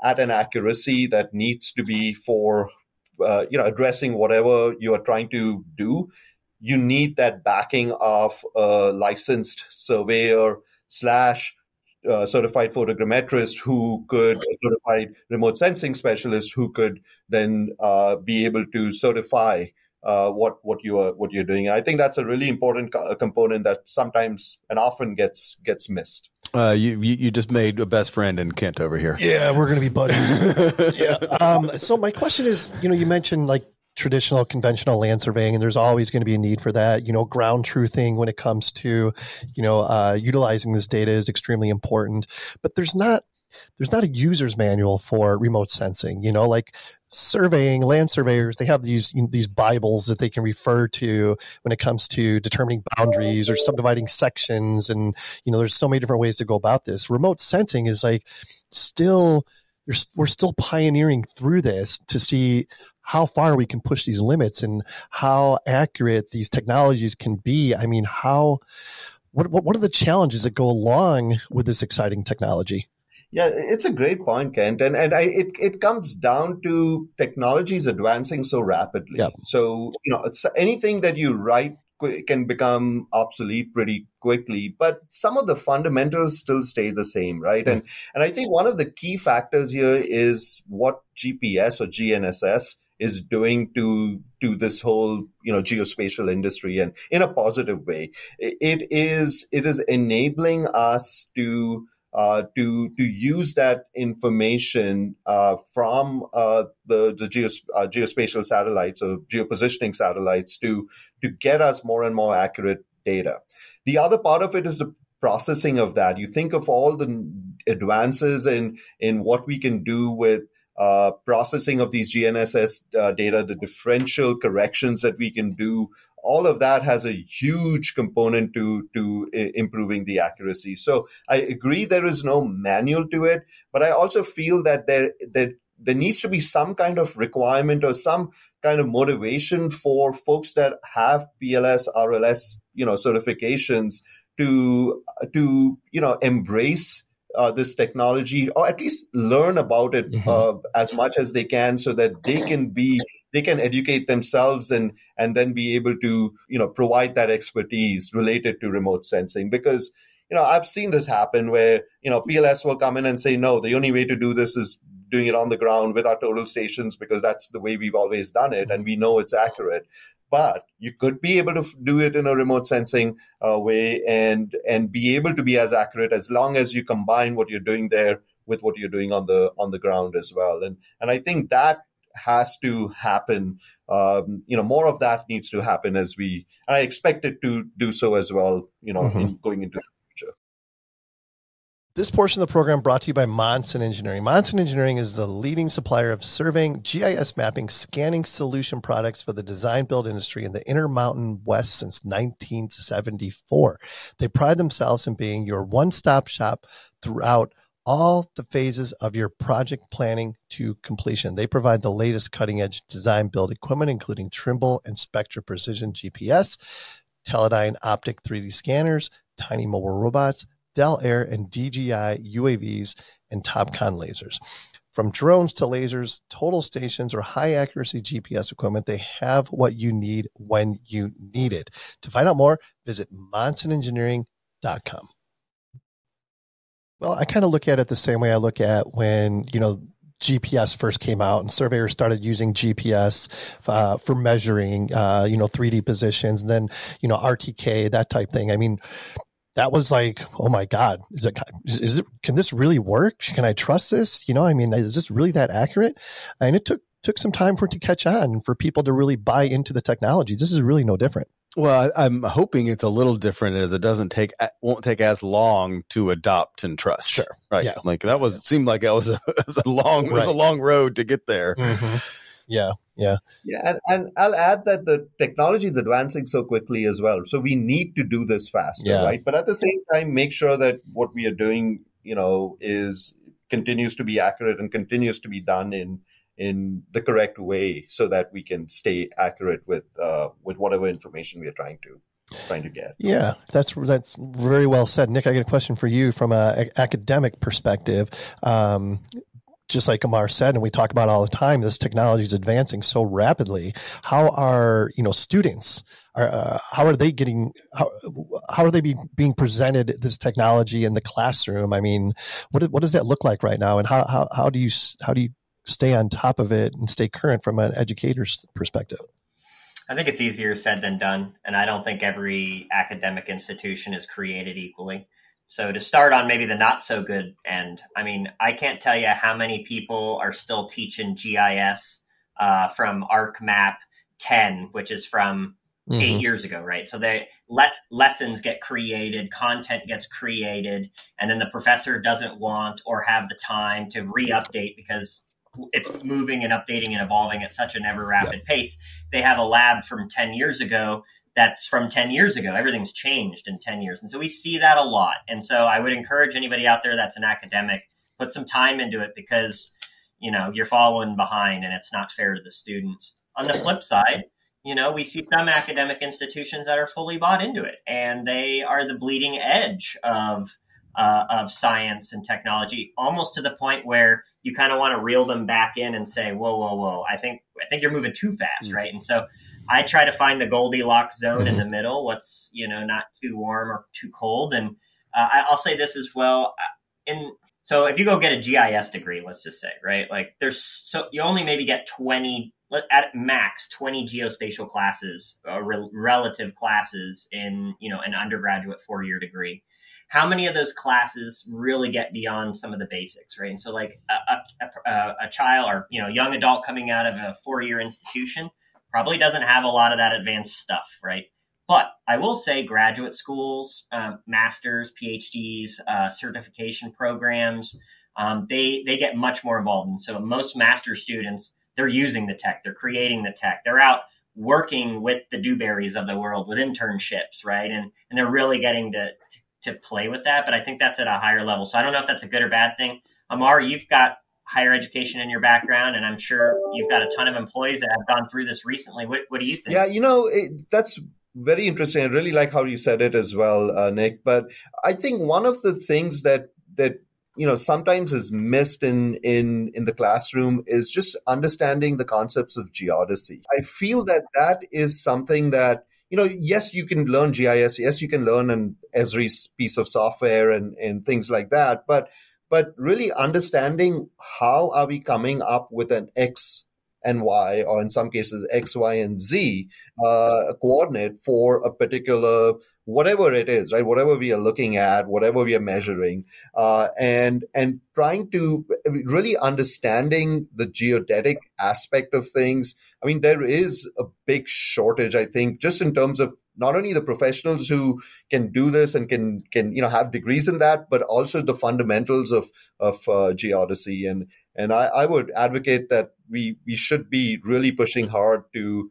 at an accuracy that needs to be for addressing whatever you are trying to do, you need that backing of a licensed surveyor / certified photogrammetrist who could, certified remote sensing specialist who could then be able to certify what you're doing. And I think that's a really important component that sometimes and often gets missed. You just made a best friend in Kent over here. Yeah, we're going to be buddies. Yeah. So my question is, you mentioned like traditional conventional land surveying, and there's always going to be a need for that. Ground truthing when it comes to, utilizing this data is extremely important, but there's not a user's manual for remote sensing. Like surveying, land surveyors, they have these Bibles that they can refer to when it comes to determining boundaries or subdividing sections. And, there's so many different ways to go about this. Remote sensing is like we're still pioneering through this to see how far we can push these limits and how accurate these technologies can be. I mean, what are the challenges that go along with this exciting technology? Yeah, it's a great point, Kent, and it comes down to technologies advancing so rapidly. Yep. So it's anything that you write can become obsolete pretty quickly, but some of the fundamentals still stay the same, right? And I think one of the key factors here is what GPS or GNSS is doing to this whole geospatial industry, and in a positive way. It is enabling us to use that information from the geospatial satellites or geopositioning satellites to get us more and more accurate data. The other part of it is the processing of that. You think of all the advances in what we can do with processing of these GNSS data, the differential corrections that we can do. All of that has a huge component to improving the accuracy. So I agree there is no manual to it, but I also feel that there needs to be some kind of requirement or some kind of motivation for folks that have PLS, RLS, certifications to embrace this technology, or at least learn about it as much as they can, so that they can educate themselves and then be able to provide that expertise related to remote sensing. Because I've seen this happen where PLS will come in and say, no, the only way to do this is doing it on the ground with our total stations, because that's the way we've always done it and we know it's accurate. But you could be able to do it in a remote sensing way and be able to be as accurate as long as you combine what you're doing there with what you're doing on the ground as well. And I think that has to happen. More of that needs to happen and I expect it to do so as well, in going into the future. This portion of the program brought to you by Monson Engineering. Monson Engineering is the leading supplier of surveying, GIS mapping, scanning solution products for the design build industry in the Intermountain West since 1974. They pride themselves in being your one-stop shop throughout all the phases of your project planning to completion. They provide the latest cutting-edge design build equipment, including Trimble and Spectra Precision GPS, Teledyne optic 3D scanners, tiny mobile robots, Dell Air and DJI UAVs, and Topcon lasers. From drones to lasers, total stations, or high-accuracy GPS equipment, they have what you need when you need it. To find out more, visit monsonengineering.com. Well, I kind of look at it the same way I look at when, GPS first came out and surveyors started using GPS for measuring, 3D positions, and then, RTK, that type thing. I mean, that was like, oh my God, is it, can this really work? Can I trust this? Is this really that accurate? And it took some time for it to catch on and for people to really buy into the technology. This is really no different. Well, I'm hoping it's a little different, as it won't take as long to adopt and trust. Sure. Right. Yeah. Like seemed like it was a long road to get there. Mm-hmm. Yeah. Yeah. Yeah. And I'll add that the technology is advancing so quickly as well. So we need to do this faster, right? But at the same time, make sure that what we are doing, continues to be accurate and continues to be done in the correct way, so that we can stay accurate with whatever information we are trying to get. Yeah, that's very well said. Nick, I got a question for you from an academic perspective. Just like Amar said, and we talk about all the time, this technology is advancing so rapidly. How are students? How are they being presented this technology in the classroom? I mean, what does that look like right now, and how do you stay on top of it and stay current from an educator's perspective? I think it's easier said than done, and I don't think every academic institution is created equally. So to start on maybe the not so good end, I can't tell you how many people are still teaching GIS from ArcMap 10, which is from 8 years ago, right? So lessons get created, content gets created, and then the professor doesn't want or have the time to re-update because it's moving and updating and evolving at such an ever rapid pace. They have a lab from 10 years ago that's from 10 years ago. Everything's changed in 10 years. And so we see that a lot. And so I would encourage anybody out there that's an academic, put some time into it, because, you're following behind and it's not fair to the students. On the flip side, we see some academic institutions that are fully bought into it, and they are the bleeding edge of science and technology, almost to the point where you kind of want to reel them back in and say, whoa, I think you're moving too fast, right? And so I try to find the Goldilocks zone in the middle, what's, not too warm or too cold. And I'll say this as well. So if you go get a GIS degree, let's just say, right? Like you only maybe get 20, at max 20 geospatial classes, relative classes in, an undergraduate 4-year degree. How many of those classes really get beyond some of the basics, right? And so like a child or, young adult coming out of a 4-year institution probably doesn't have a lot of that advanced stuff, right? But I will say graduate schools, masters, PhDs, certification programs, they get much more involved. And so most master students, they're using the tech, they're creating the tech, they're out working with the Dewberries of the world with internships, right? And they're really getting to play with that. But I think that's at a higher level. So I don't know if that's a good or bad thing. Amar, you've got higher education in your background, and I'm sure you've got a ton of employees that have gone through this recently. What do you think? Yeah, that's very interesting. I really like how you said it as well, Nick. But I think one of the things that sometimes is missed in the classroom is just understanding the concepts of geodesy. I feel that is something that, yes, you can learn GIS. Yes, you can learn an Esri piece of software and things like that. But really understanding how are we coming up with an X and Y, or in some cases X, Y, and Z coordinate for a particular whatever it is, right? Whatever we are looking at, whatever we are measuring, and trying to really understanding the geodetic aspect of things. I mean, there is a big shortage, I think, just in terms of not only the professionals who can do this and can have degrees in that, but also the fundamentals of geodesy. And I would advocate that we should be really pushing hard to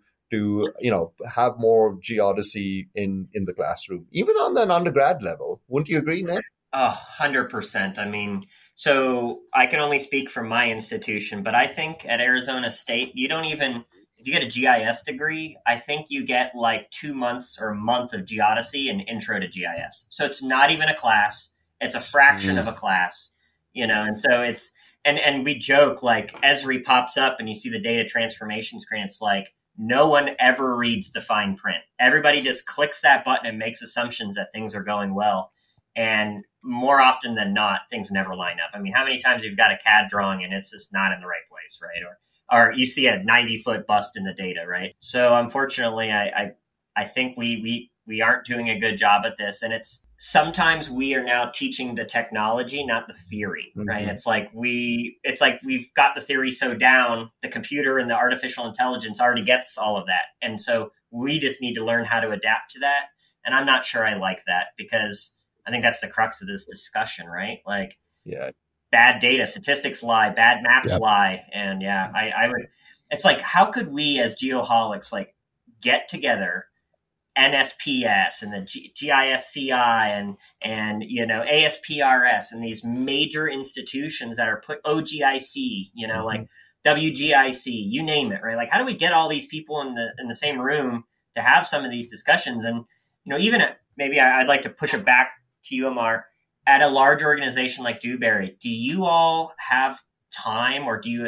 have more geodesy in the classroom, even on an undergrad level. Wouldn't you agree, Nick? 100%. I mean, so I can only speak for my institution, but I think at Arizona State, if you get a GIS degree, I think you get like 2 months or a month of geodesy and intro to GIS. So it's not even a class. It's a fraction of a class, and so it's, and we joke, like Esri pops up and you see the data transformation screen. It's like, no one ever reads the fine print. Everybody just clicks that button and makes assumptions that things are going well. And more often than not, things never line up. I mean, how many times you've got a CAD drawing and it's just not in the right place, right? Or you see a 90-foot bust in the data, right? So unfortunately, I think we aren't doing a good job at this. And sometimes we are now teaching the technology, not the theory, right? It's like we've got the theory so down, the computer and the artificial intelligence already gets all of that. And so we just need to learn how to adapt to that. And I'm not sure I like that, because I think that's the crux of this discussion, right? Like, bad data, statistics lie, bad maps lie. And I would, it's like, how could we as geoholics like get together NSPS and the GISCI and ASPRS and these major institutions that are OGIC, like WGIC, you name it, right? Like, how do we get all these people in the same room to have some of these discussions? And, even maybe I'd like to push it back to you, Amar, at a large organization like Dewberry, do you all have time, or do you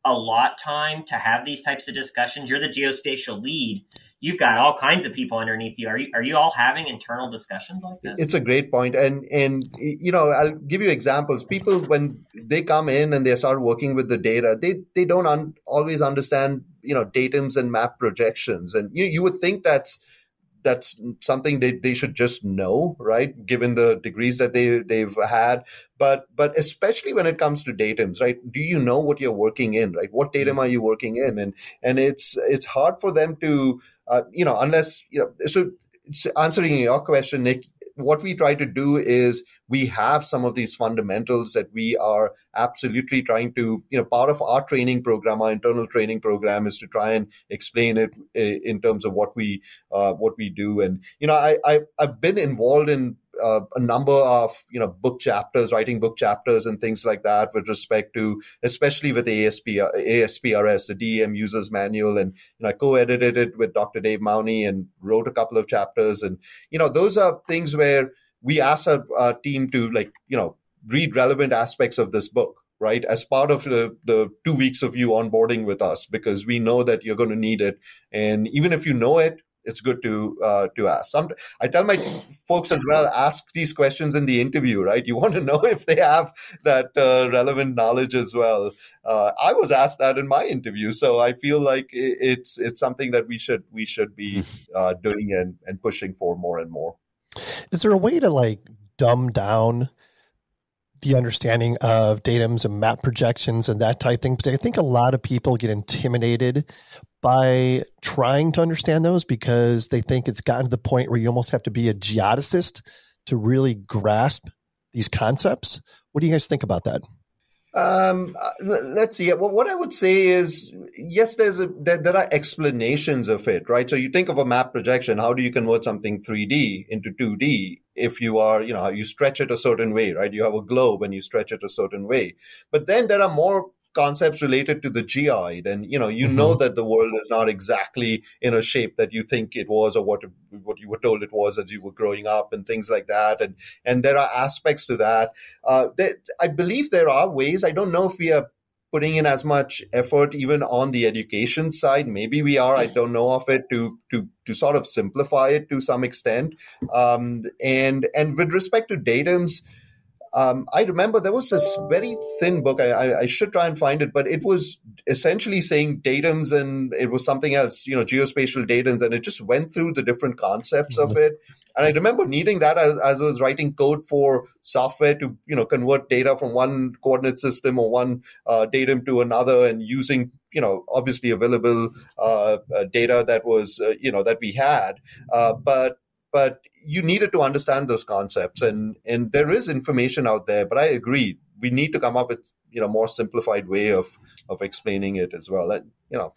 allot time to have these types of discussions? You're the geospatial lead. You've got all kinds of people underneath you. Are you all having internal discussions like this? It's a great point. And I'll give you examples. People, when they come in and they start working with the data, they don't always understand, datums and map projections. And you would think that's something they should just know, right? Given the degrees that they've had. But especially when it comes to datums, right? Do you know what you're working in, right? What datum are you working in? And it's hard for them to, unless, so answering your question, Nick, what we try to do is we have some of these fundamentals that we are absolutely trying to, part of our training program, our internal training program, is to try and explain it in terms of what we do. And, I've been involved in a number of book chapters, writing book chapters and things like that with respect to, especially with ASPRS, the DEM Users Manual, and I co-edited it with Dr. Dave Mowney and wrote a couple of chapters, and those are things where we ask our team to read relevant aspects of this book, right, as part of the 2 weeks of you onboarding with us, because we know that you're going to need it, and even if you know it, it's good to ask. I tell my folks as well, ask these questions in the interview, right? You want to know if they have that relevant knowledge as well. I was asked that in my interview, so I feel like it's something that we should be doing and pushing for more and more. Is there a way to dumb down the understanding of datums and map projections and that type thing? Because I think a lot of people get intimidated by trying to understand those because they think it's gotten to the point where you almost have to be a geodesist to really grasp these concepts. What do you guys think about that? Let's see. Well, what I would say is, yes, there are explanations of it, right? So you think of a map projection. How do you convert something 3D into 2D? If you are, you stretch it a certain way, right? You have a globe and you stretch it a certain way. But then there are more concepts related to the geoid, and know that the world is not exactly in a shape that you think it was, or what you were told it was as you were growing up, and things like that. And there are aspects to that. I believe there are ways. I don't know if we are putting in as much effort even on the education side. Maybe we are. I don't know of it to sort of simplify it to some extent. And with respect to datums, I remember there was this very thin book. I should try and find it, but it was essentially saying datums, and it was something else, geospatial datums, and it just went through the different concepts of it. And I remember needing that as I was writing code for software to, convert data from one coordinate system or one datum to another, and using, obviously available data that was, that we had. But you needed to understand those concepts, and there is information out there. But I agree, we need to come up with more simplified way of explaining it as well. And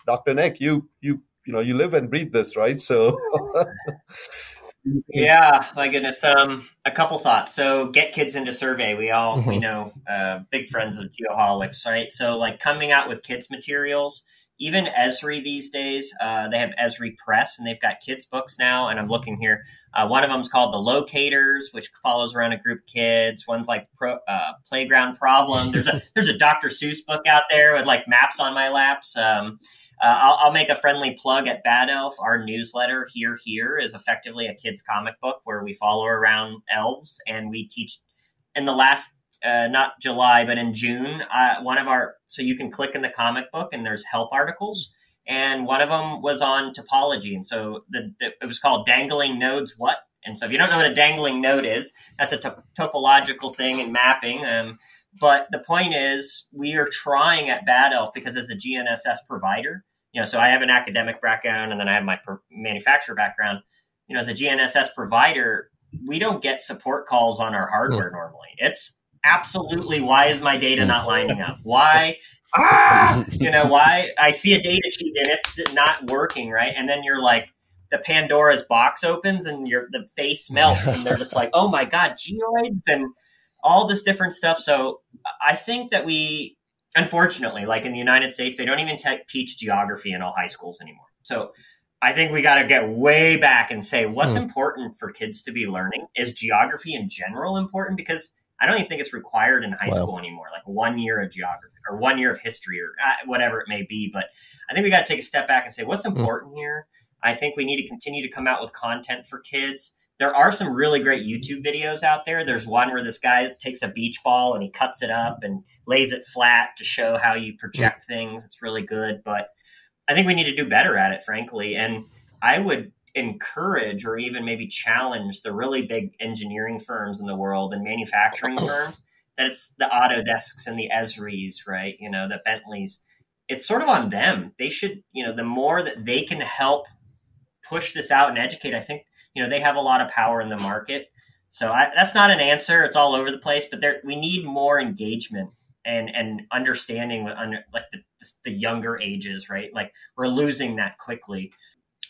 Dr. Nick, you live and breathe this, right? So. Yeah, my goodness. A couple thoughts. So get kids into survey. We know, big friends of Geoholics, right? So coming out with kids materials, even Esri these days, they have Esri Press, and they've got kids books now. And I'm looking here. One of them is called The Locators, which follows around a group of kids. One's Playground Problem. There's a Dr. Seuss book out there with maps on my laps. I'll make a friendly plug at Bad Elf. Our newsletter, Here is effectively a kids comic book where we follow around elves, and we teach in the last, not July, but in June, so you can click in the comic book and there's help articles. And one of them was on topology. And so it was called Dangling Nodes What? And so if you don't know what a dangling node is, that's a topological thing in mapping. But the point is, we are trying at Bad Elf, because as a GNSS provider, so I have an academic background and then I have my manufacturer background. As a GNSS provider, we don't get support calls on our hardware normally. It's absolutely, why is my data not lining up? Why? Why? I see a data sheet and it's not working, right? And then you're like, the Pandora's box opens and the face melts, and they're just like, oh my God, geoids and all this different stuff. So I think that we, unfortunately, in the United States, they don't even teach geography in all high schools anymore. So I think we got to get way back and say what's important for kids to be learning. Is geography in general important? Because I don't even think it's required in high school anymore, 1 year of geography or 1 year of history or whatever it may be. But I think we got to take a step back and say what's important here. I think we need to continue to come out with content for kids. There are some really great YouTube videos out there. There's one where this guy takes a beach ball and he cuts it up and lays it flat to show how you project things. It's really good, but I think we need to do better at it, frankly. And I would encourage or even maybe challenge the really big engineering firms in the world and manufacturing firms, that it's the Autodesks and the Esris, right? The Bentleys. It's sort of on them. They should, the more that they can help push this out and educate, I think, they have a lot of power in the market. So that's not an answer. It's all over the place, but we need more engagement and understanding with the younger ages, right? We're losing that quickly.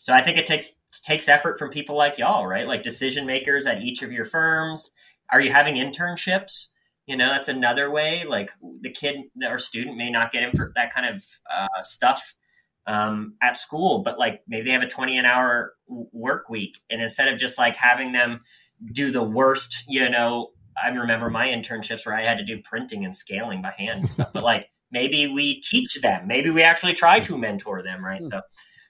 So I think it takes effort from people like y'all, right? Like decision makers at each of your firms. Are you having internships? That's another way. Like the kid or student may not get in for that kind of stuff at school, but like maybe they have a 20 an hour work week. And instead of just like having them do the worst, I remember my internships where I had to do printing and scaling by hand and stuff, but like maybe we teach them, maybe we actually try to mentor them. Right. So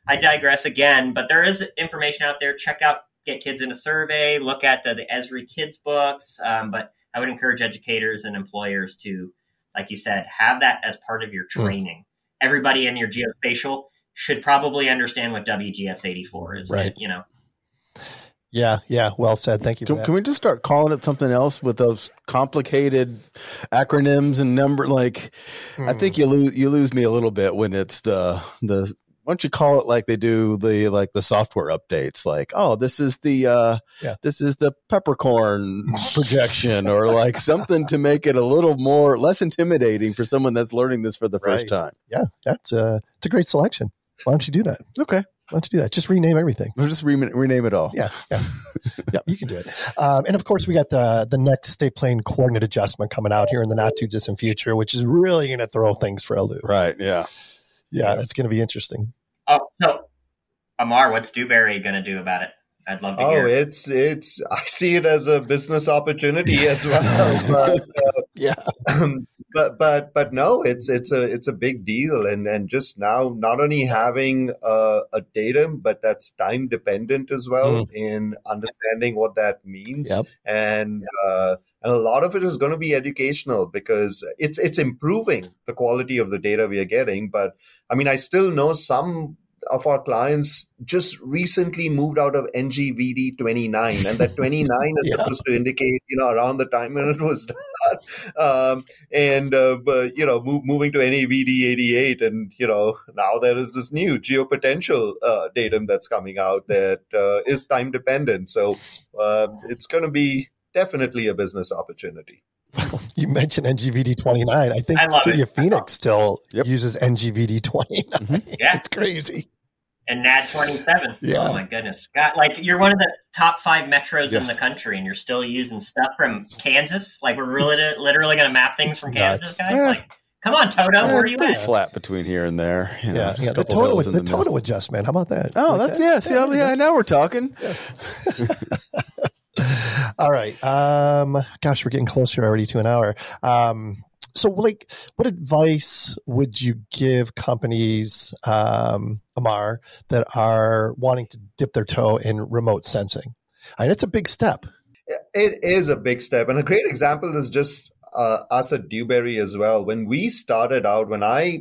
I digress again, but there is information out there. Check out Get Kids in a Survey, look at the Esri Kids books. But I would encourage educators and employers to, like you said, have that as part of your training. Everybody in your geospatial should probably understand what WGS 84 is. Right. Yeah. Well said. Thank you for that. Can we just start calling it something else with those complicated acronyms and number? Like, I think you lose me a little bit when it's the why don't you call it like they do the software updates? Like, oh, this is the peppercorn projection, or like something to make it a little less intimidating for someone that's learning this for the first time. Yeah, it's a great selection. Why don't you do that? Okay. Why don't you do that? Just rename everything. We'll just rename it all. Yeah. Yeah, you can do it. And of course, we got the next state plane coordinate adjustment coming out here in the not too distant future, which is really going to throw things for a loop. Right. Yeah. Yeah, it's going to be interesting. Oh, so Amar, what's Dewberry going to do about it? I'd love to hear. It's I see it as a business opportunity as well. But but no, it's a big deal, and just now not only having a datum, but that's time dependent as well in understanding what that means, and a lot of it is going to be educational because it's improving the quality of the data we are getting. But I mean, I still know some of our clients just recently moved out of NGVD 29, and that 29 is supposed to indicate, around the time when it was done. Moving to NAVD 88, and, now there is this new geopotential datum that's coming out that is time dependent. So it's going to be definitely a business opportunity. You mentioned NGVD 29. I think the city of Phoenix still uses NGVD 29. Yeah. It's crazy. And NAD 27. Yeah. Oh my goodness. God, like you're one of the top 5 metros in the country, and you're still using stuff from Kansas. Like we're really literally going to map things from Kansas, guys. Yeah. Like, come on, Toto, where are you at? Flat between here and there. The Toto adjustment. How about that? Oh, that's now we're talking. All right. Gosh, we're getting closer already to an hour. So, like, what advice would you give companies, Amar, that are wanting to dip their toe in remote sensing? And it's a big step. It is a big step. And a great example is just us at Dewberry as well. When we started out, when I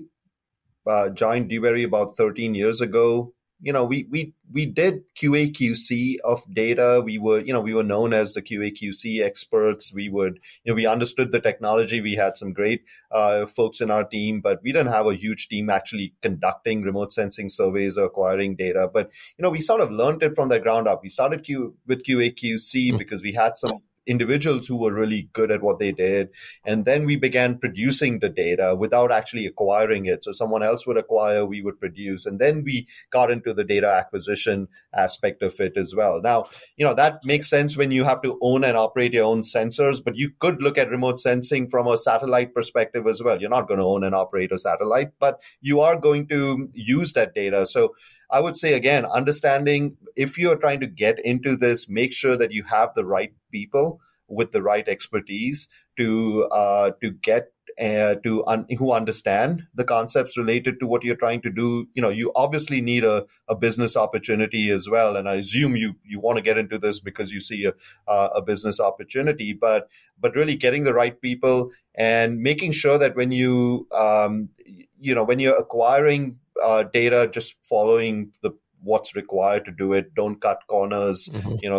joined Dewberry about 13 years ago, we did QA/QC of data. We were known as the QA/QC experts. We understood the technology. We had some great folks in our team, but we didn't have a huge team actually conducting remote sensing surveys or acquiring data. But, we sort of learned it from the ground up. We started with QA/QC because we had some individuals who were really good at what they did. And then we began producing the data without actually acquiring it. So someone else would acquire, we would produce. And then we got into the data acquisition aspect of it as well. Now, that makes sense when you have to own and operate your own sensors, but you could look at remote sensing from a satellite perspective as well. You're not going to own and operate a satellite, but you are going to use that data. So I would say, again, understanding if you're trying to get into this, make sure that you have the right people with the right expertise to get who understand the concepts related to what you're trying to do. You obviously need a business opportunity as well. And I assume you want to get into this because you see a business opportunity, but really getting the right people and making sure that when when you're acquiring data, just following what's required to do it. Don't cut corners,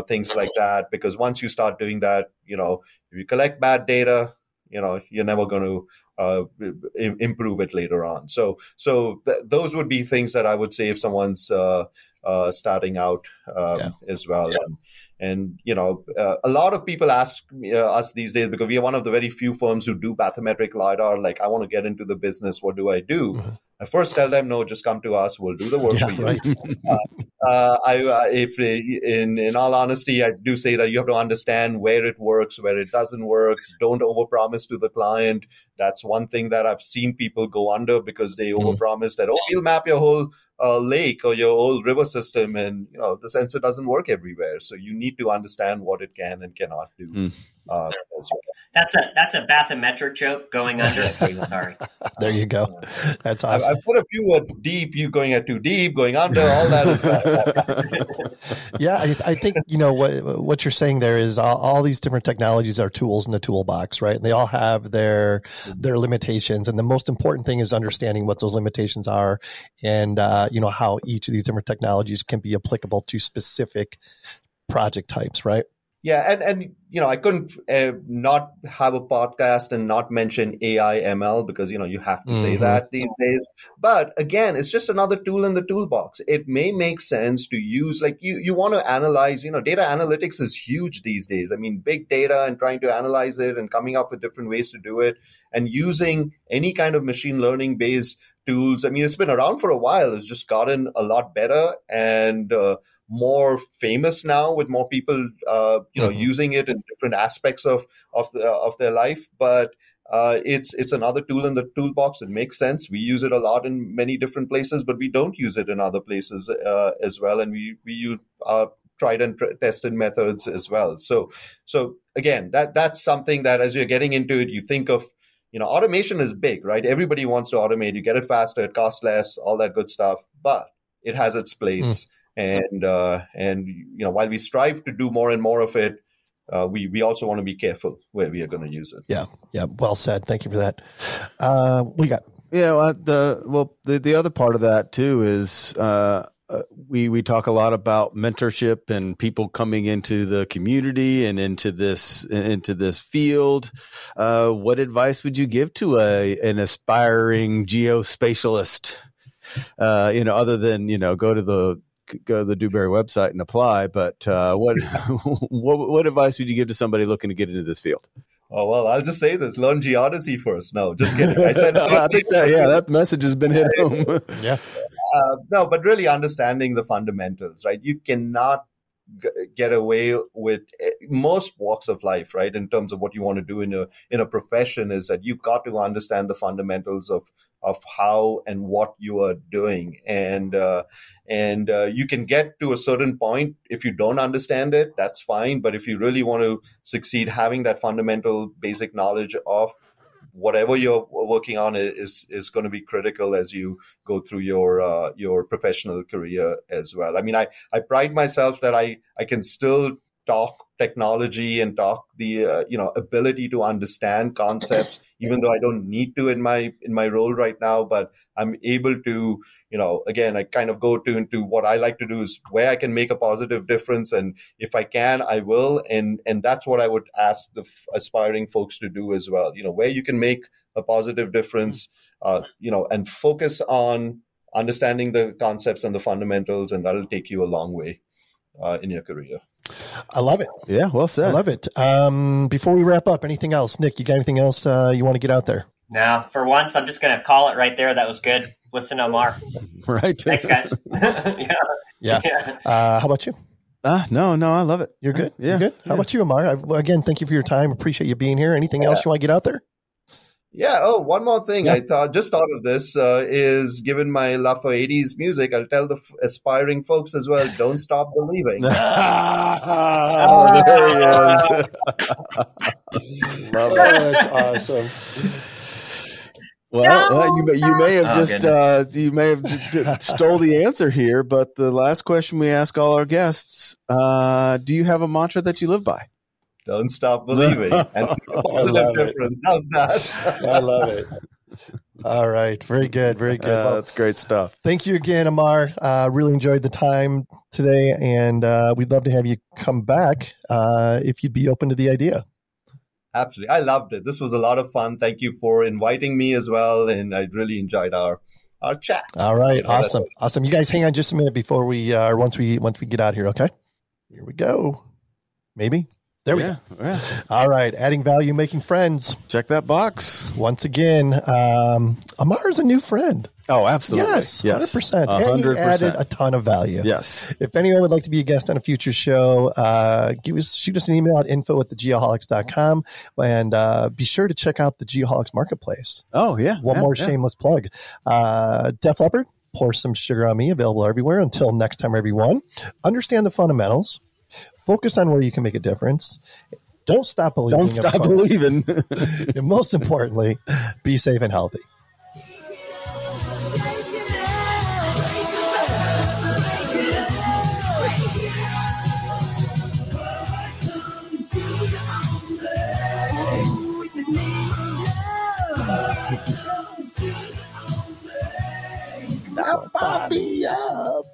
things like that. Because once you start doing that, if you collect bad data, you're never going to improve it later on. So those would be things that I would say if someone's starting out as well. And a lot of people ask us these days, because we are one of the very few firms who do bathymetric LiDAR, like, I want to get into the business. What do I do? I first tell them, no, just come to us. We'll do the work for you. Right. If in all honesty, I do say that you have to understand where it works, where it doesn't work. Don't overpromise to the client. That's one thing that I've seen people go under because they overpromise that, we'll map your whole lake or your whole river system, and the sensor doesn't work everywhere. So you need to understand what it can and cannot do. As well. That's a bathymetric joke going under. Sorry. There you go. That's awesome. I put a few words deep. You going at too deep, going under, all that is bad. Yeah, I think what you're saying there is all these different technologies are tools in the toolbox, right? And they all have their limitations, and the most important thing is understanding what those limitations are, and how each of these different technologies can be applicable to specific project types, right? Yeah, and I couldn't not have a podcast and not mention AI ML because you have to say that these days. But again, it's just another tool in the toolbox. It may make sense to use, like you want to analyze. Data analytics is huge these days. I mean, big data and trying to analyze it and coming up with different ways to do it, and using any kind of machine learning based tools. I mean, it's been around for a while. It's just gotten a lot better and more famous now, with more people, using it in different aspects of their life. But it's another tool in the toolbox. It makes sense. We use it a lot in many different places, but we don't use it in other places as well. And we use tried and tested methods as well. So again, that's something that as you're getting into it, you think of. Automation is big, right? Everybody wants to automate. You get it faster, it costs less, all that good stuff. But it has its place. And while we strive to do more and more of it, we also want to be careful where we are going to use it. Yeah. Well said. Thank you for that. We got. Yeah. The other part of that too is we talk a lot about mentorship and people coming into the community and into this field. What advice would you give to an aspiring geospatialist? Other than go to the Dewberry website and apply. But what advice would you give to somebody looking to get into this field? Oh, well, I'll just say this. Learn geodesy first. No, just kidding. I said I think that message has been hit home. Yeah. No, but really understanding the fundamentals, right? You cannot get away with most walks of life, right? In terms of what you want to do in a profession, is that you've got to understand the fundamentals of how and what you are doing, and you can get to a certain point. If you don't understand it, that's fine. But if you really want to succeed, having that fundamental basic knowledge of whatever you're working on is going to be critical as you go through your professional career as well. I mean, I pride myself that I can still talk technology and talk the ability to understand concepts, even though I don't need to in my role right now. But I'm able to, again, I kind of go into what I like to do is where I can make a positive difference, and if I can, I will. And that's what I would ask the aspiring folks to do as well. Where you can make a positive difference, and focus on understanding the concepts and the fundamentals, and that'll take you a long way in your career. I love it. Yeah, well said. I love it. Before we wrap up, anything else? Nick, you got anything else you want to get out there? No, for once, I'm just going to call it right there. That was good. Listen to Amar. Right. Thanks, guys. Yeah. How about you? No, I love it. You're good? Yeah. You're good? How about you, Amar? Again, thank you for your time. Appreciate you being here. Anything else you want to get out there? Yeah. Oh, one more thing. I just thought of this is, given my love for 80s music, I'll tell the aspiring folks as well, don't stop believing. Oh, there he is. Love it. Oh, that's awesome. Well, you may have stole the answer here, but the last question we ask all our guests, do you have a mantra that you live by? Don't stop believing. And positive difference. How's that? I love it. All right. Very good. Very good. That's great stuff. Thank you again, Amar. Really enjoyed the time today, and we'd love to have you come back if you'd be open to the idea. Absolutely. I loved it. This was a lot of fun. Thank you for inviting me as well, and I really enjoyed our chat. All right. Awesome. Awesome. You guys hang on just a minute before we once we get out here, okay? Here we go. Maybe. There we go. Yeah. All right. Adding value, making friends. Check that box. Once again, Amar is a new friend. Oh, absolutely. Yes, 100%. 100%. And he added a ton of value. Yes. If anyone would like to be a guest on a future show, shoot us an email at info@thegeoholics.com, and be sure to check out the Geoholics Marketplace. Oh, yeah. One more shameless plug. Def Leppard, Pour Some Sugar on Me, available everywhere. Until next time, everyone, understand the fundamentals. Focus on where you can make a difference. Don't stop believing. Don't stop believing. And most importantly, be safe and healthy. Now, Bobby up.